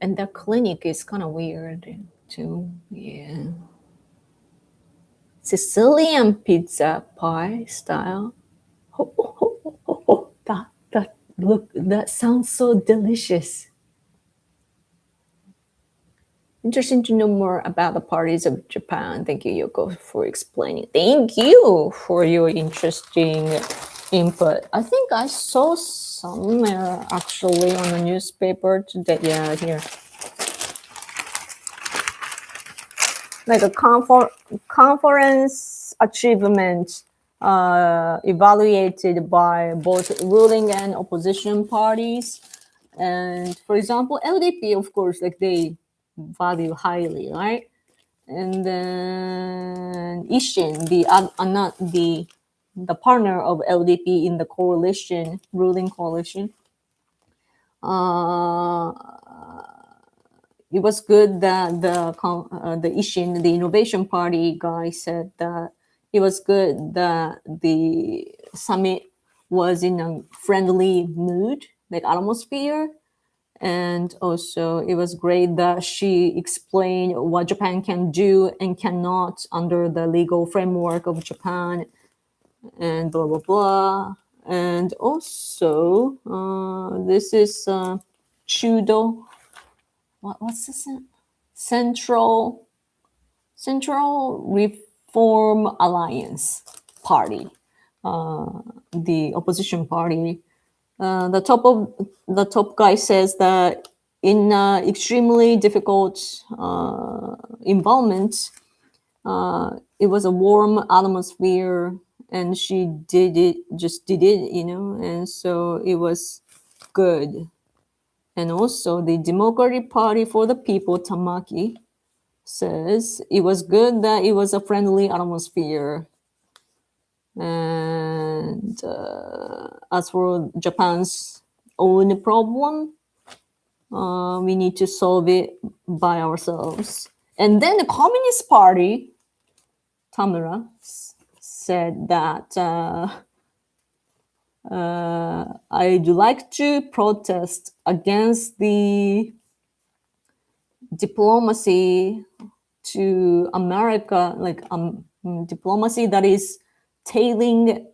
their clinic is kind of weird too. Yeah. Sicilian pizza pie style. That sounds so delicious. Interesting to know more about the parties of Japan. Thank you, Yoko, for explaining. Thank you for your interesting input. I think I saw somewhere actually on the newspaper today. Yeah, here. Like a conference achievement evaluated by both ruling and opposition parties. And for example, LDP, of course, like they value highly, right? And then Ishin, the partner of LDP in the coalition, ruling coalition. It was good that the Ishin, the Innovation Party guy, said that it was good that the summit was in a friendly mood, like atmosphere. And also it was great that she explained what Japan can do and cannot under the legal framework of Japan, and blah blah blah. And also this is Chudo. What's this? Central Reform Alliance Party, the opposition party. The top guy says that in extremely difficult environment, It was a warm atmosphere, and she did it, and so it was good. And also, the Democratic Party for the People, Tamaki, says it was good that it was a friendly atmosphere. And as for Japan's own problem, we need to solve it by ourselves. And then the Communist Party, Tamura, said that I'd like to protest against the diplomacy to America, like diplomacy that is tailing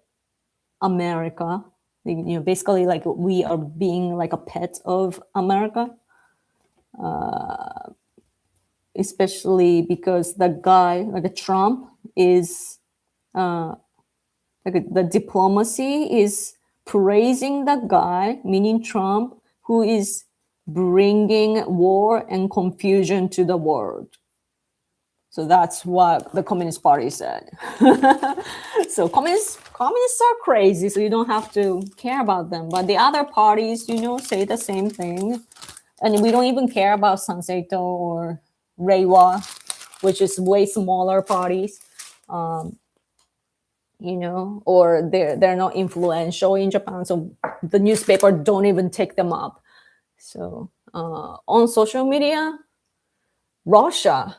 America. Basically, like we are being like a pet of America. Especially because the guy, like Trump, is the diplomacy is praising that guy, meaning Trump, who is bringing war and confusion to the world. So that's what the Communist Party said. So communists are crazy, so you don't have to care about them. But the other parties, say the same thing. And we don't even care about Sanseito or Reiwa, which is way smaller parties. Or they're not influential in Japan, so the newspaper don't even take them up. So on social media, Russia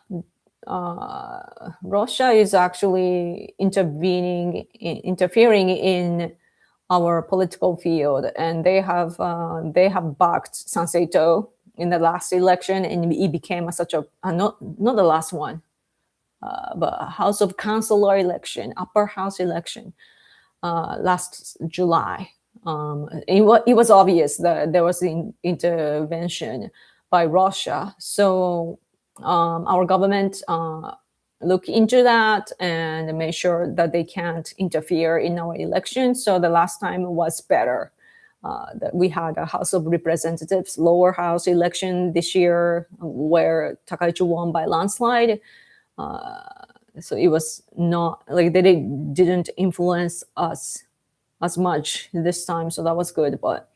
is actually interfering in our political field, and they have backed Sanseito in the last election, and it became not the last one, but a House of Councilor election, upper house election, last July. It was obvious that there was an intervention by Russia. So our government look into that and make sure that they can't interfere in our election. So the last time was better. That we had a House of Representatives lower house election this year where Takaichi won by landslide. So it was not like they didn't influence us as much this time. So that was good. But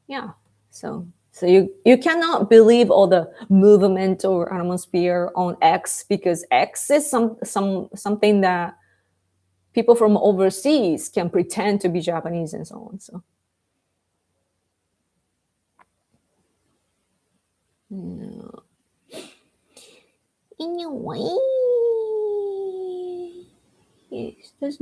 yeah, so you cannot believe all the movement or atmosphere on X, because X is something that people from overseas can pretend to be Japanese and so on. So no. Anyway, does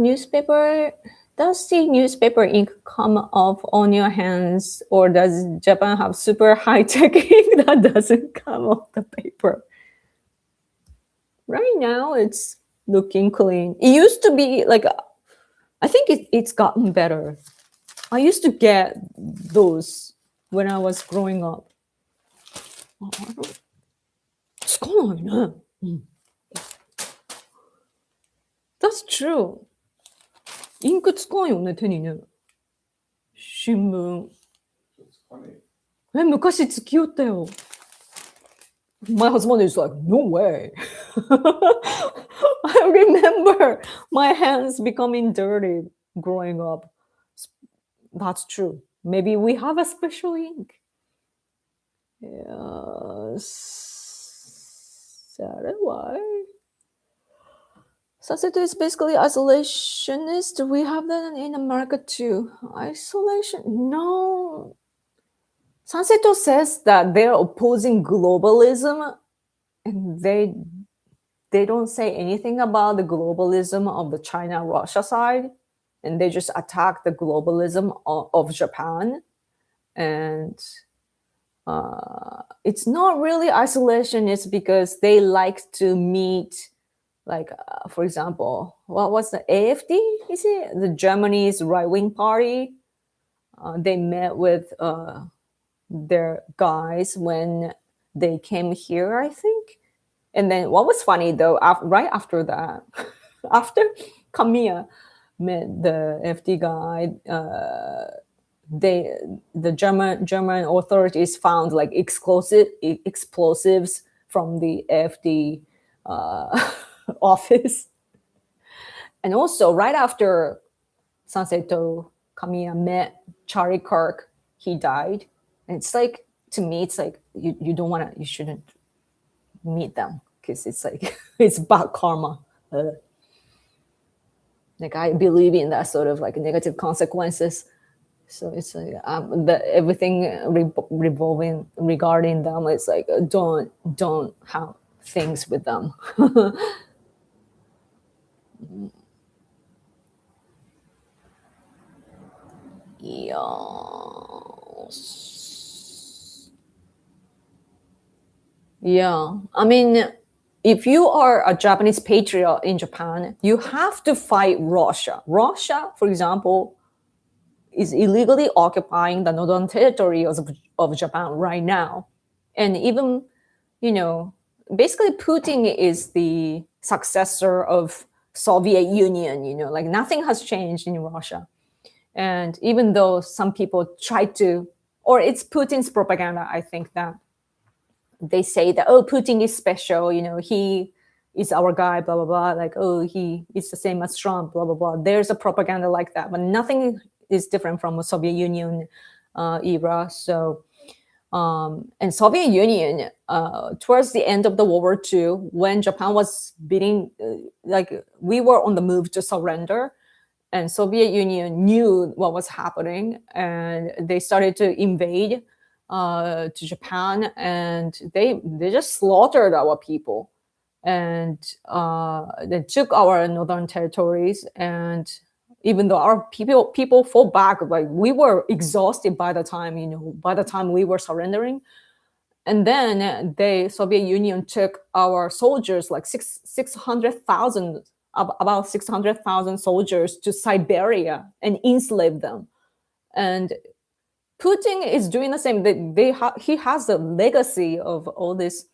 the newspaper ink come off on your hands, or does Japan have super high-tech ink that doesn't come off the paper? Right now, it's looking clean. It used to be like, I think it's gotten better. I used to get those when I was growing up. That's true. インク使うよね、手にね。新聞。昔付き寄ったよ。My husband is like, no way. I remember my hands becoming dirty growing up. That's true. Maybe we have a special ink. Yes. That's why. Sanseito is basically isolationist. We have that in America too. Isolation? No. Sanseito says that they're opposing globalism, and they don't say anything about the globalism of the China-Russia side, and they just attack the globalism of Japan. And it's not really isolationist because they like to meet. Like, for example, what was the AfD? Is it the Germany's right-wing party? They met with their guys when they came here, I think. And then what was funny though, right after that, after Kamiya met the AfD guy, the German authorities found like explosives from the AfD office. And also, right after Sanseto Kamiya met Charlie Kirk, he died. And it's like, to me, it's like you don't want to, you shouldn't meet them because it's like it's bad karma. Like I believe in that sort of like negative consequences. So it's like everything revolving regarding them. It's like don't have things with them. Yes. Yeah. I mean, if you are a Japanese patriot in Japan, you have to fight Russia. Russia, for example, is illegally occupying the northern territory of Japan right now. And even, basically Putin is the successor of Soviet Union, like nothing has changed in Russia. And even though some people try to, or it's Putin's propaganda, I think that they say that, oh, Putin is special, he is our guy, blah, blah, blah. Like, oh, he is the same as Trump, blah, blah, blah. There's a propaganda like that, but nothing is different from the Soviet Union era. So, and Soviet Union, towards the end of the World War II, when Japan was beating, like we were on the move to surrender, and Soviet Union knew what was happening, and they started to invade to Japan, and they just slaughtered our people, and they took our northern territories. And even though our people fought back, like we were exhausted by the time we were surrendering. And then Soviet Union took our soldiers, like 600,000, about 600,000 soldiers to Siberia and enslaved them. And Putin is doing the same. He has a legacy of all this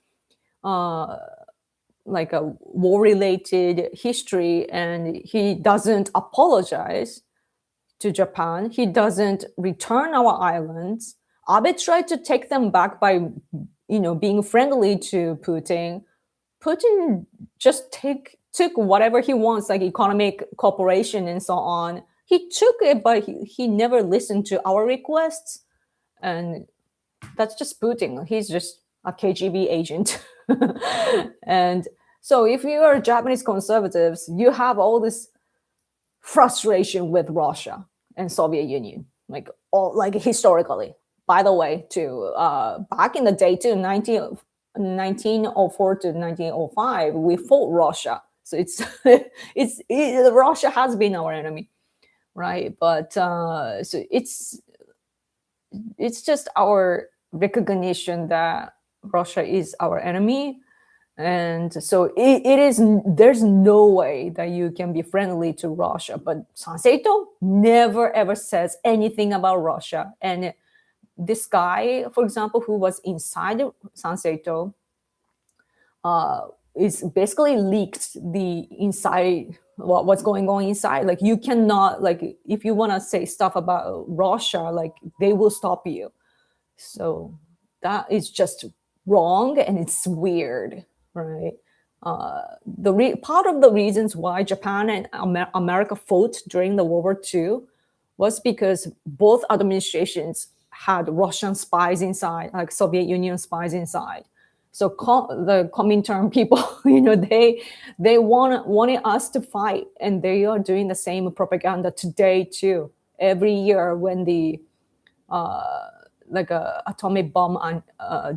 like a war-related history, and he doesn't apologize to Japan. He doesn't return our islands. Abe tried to take them back by, being friendly to Putin. Putin just took whatever he wants, like economic cooperation and so on. He took it, but he never listened to our requests. And that's just Putin. He's just a KGB agent. And so if you are Japanese conservatives, you have all this frustration with Russia and Soviet Union, like historically. By the way, too, back in the day, too, 1904 to 1905, we fought Russia. So Russia has been our enemy, right? But so it's just our recognition that Russia is our enemy. And so it is, there's no way that you can be friendly to Russia. But Sanseito never ever says anything about Russia. And this guy, for example, who was inside Sanseito, is basically leaked the inside, what's going on inside. Like you cannot, like if you want to say stuff about Russia, like they will stop you. So that is just wrong, and it's weird, right? Part of the reasons why Japan and America fought during the World War II was because both administrations had Russian spies inside, like Soviet Union spies inside. So the Comintern people, they wanted us to fight, and they are doing the same propaganda today too. Every year when the atomic bomb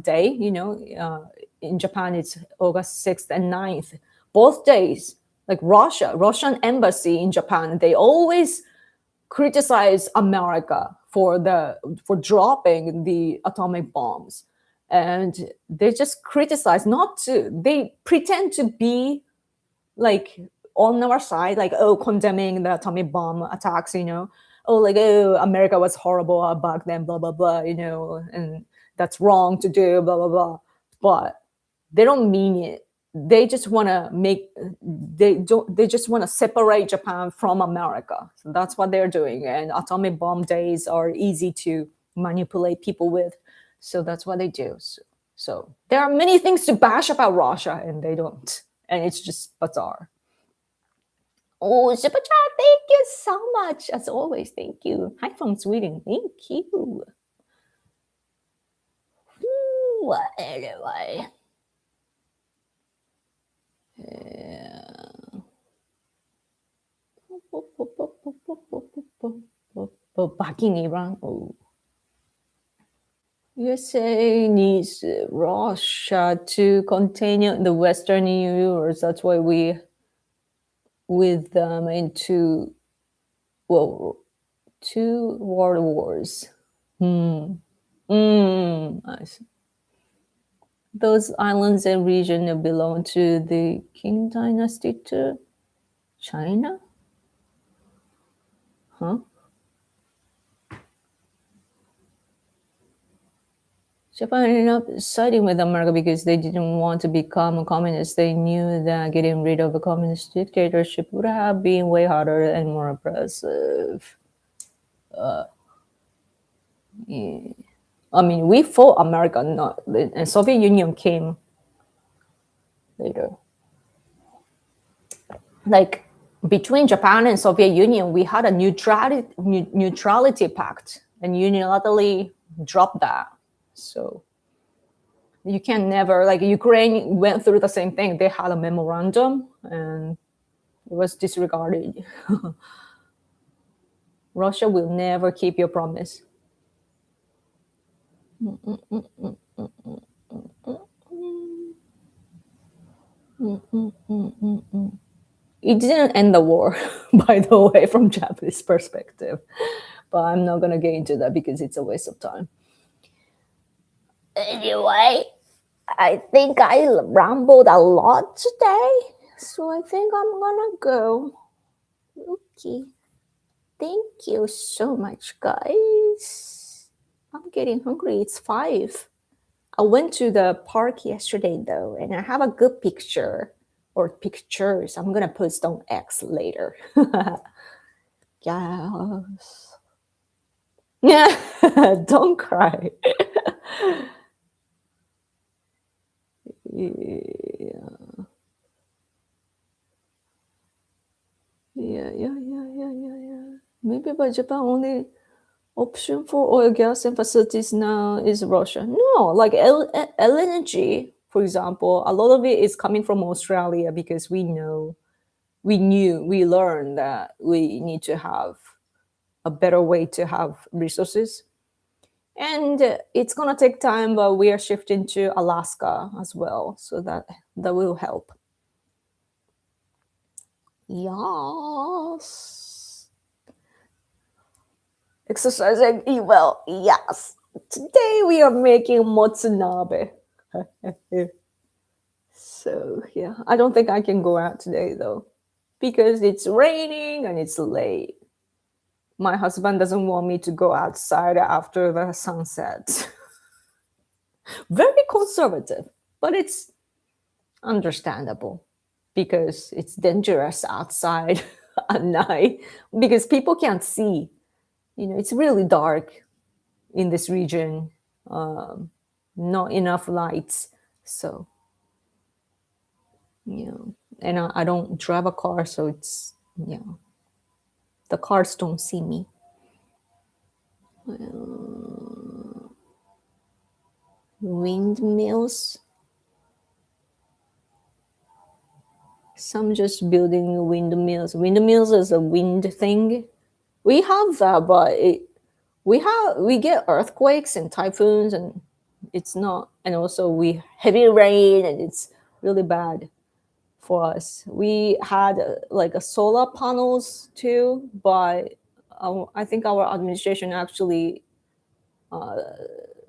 day, in Japan it's August 6th and 9th. Both days, like Russian embassy in Japan, they always criticize America for dropping the atomic bombs. And they just criticize, they pretend to be like on our side, like, oh, condemning the atomic bomb attacks, America was horrible back then, blah, blah, blah, and that's wrong to do, blah, blah, blah. But they don't mean it. They just want to they just want to separate Japan from America. So that's what they're doing. And atomic bomb days are easy to manipulate people with. So that's what they do. So there are many things to bash about Russia, and they don't and it's just bizarre. Oh, super chat! Thank you so much, as always. Thank you. Hi from Sweden. Thank you. Anyway. Back in Iran. Oh. USA needs Russia to continue the Western EU. That's why we with them into two world wars. I see. Those islands and region belong to the Qing dynasty to China? Huh? Japan ended up siding with America because they didn't want to become a communist. They knew that getting rid of a communist dictatorship would have been way harder and more oppressive. Yeah. I mean, we fought America, not the Soviet Union came later. Like between Japan and Soviet Union, we had a neutrality pact, and unilaterally dropped that. So you can never, like Ukraine went through the same thing. They had a memorandum and it was disregarded. Russia will never keep your promise. It didn't end the war, by the way, from Japanese perspective. But I'm not going to get into that because it's a waste of time. Anyway, I think I rambled a lot today, so I think I'm going to go. Okay. Thank you so much, guys. I'm getting hungry. It's 5. I went to the park yesterday, though, and I have a good picture. Or pictures. I'm gonna post on X later. Yes. Yeah. Don't cry. Yeah. Maybe by Japan only option for oil, gas, and facilities now is Russia. No, like LNG, for example, a lot of it is coming from Australia because we learned that we need to have a better way to have resources. And it's going to take time, but we are shifting to Alaska as well. So that will help. Yes. Exercising well, yes. Today we are making motsunabe. So yeah, I don't think I can go out today though, because it's raining and it's late. My husband doesn't want me to go outside after the sunset. Very conservative, but it's understandable because it's dangerous outside at night because people can't see. It's really dark in this region. Not enough lights. So, and I don't drive a car, so it's, the cars don't see me. Windmills. Some just building windmills. Windmills is a wind thing. We have that, but we get earthquakes and typhoons, and it's not. And also we heavy rain, and it's really bad for us. We had like a solar panels too, but I think our administration actually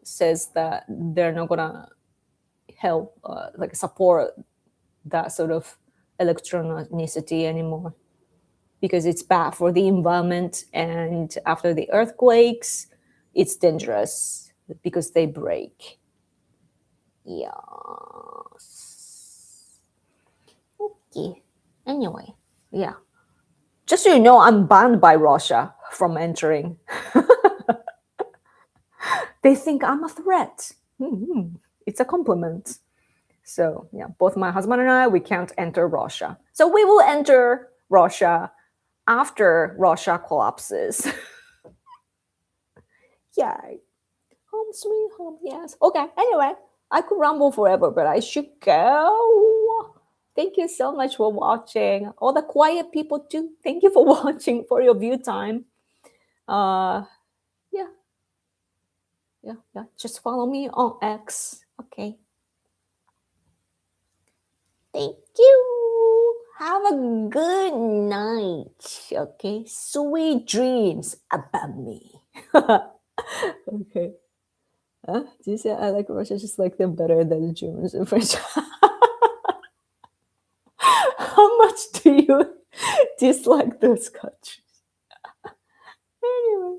says that they're not gonna help like support that sort of electronicity anymore because it's bad for the environment, and after the earthquakes it's dangerous because they break. Yes. Okay. Anyway, yeah. Just so you know, I'm banned by Russia from entering. They think I'm a threat. It's a compliment. So yeah, both my husband and I, we can't enter Russia. So we will enter Russia after Russia collapses. Yay. Home sweet home, yes. Okay, anyway, I could ramble forever, but I should go. Thank you so much for watching. All the quiet people too, thank you for watching, for your view time. Yeah. Just follow me on X. Okay. Thank you. Have a good night. Okay. Sweet dreams about me. Okay. Do you say I like Russia? Just like them better than the Germans and French. How much do you dislike those countries? Anyway.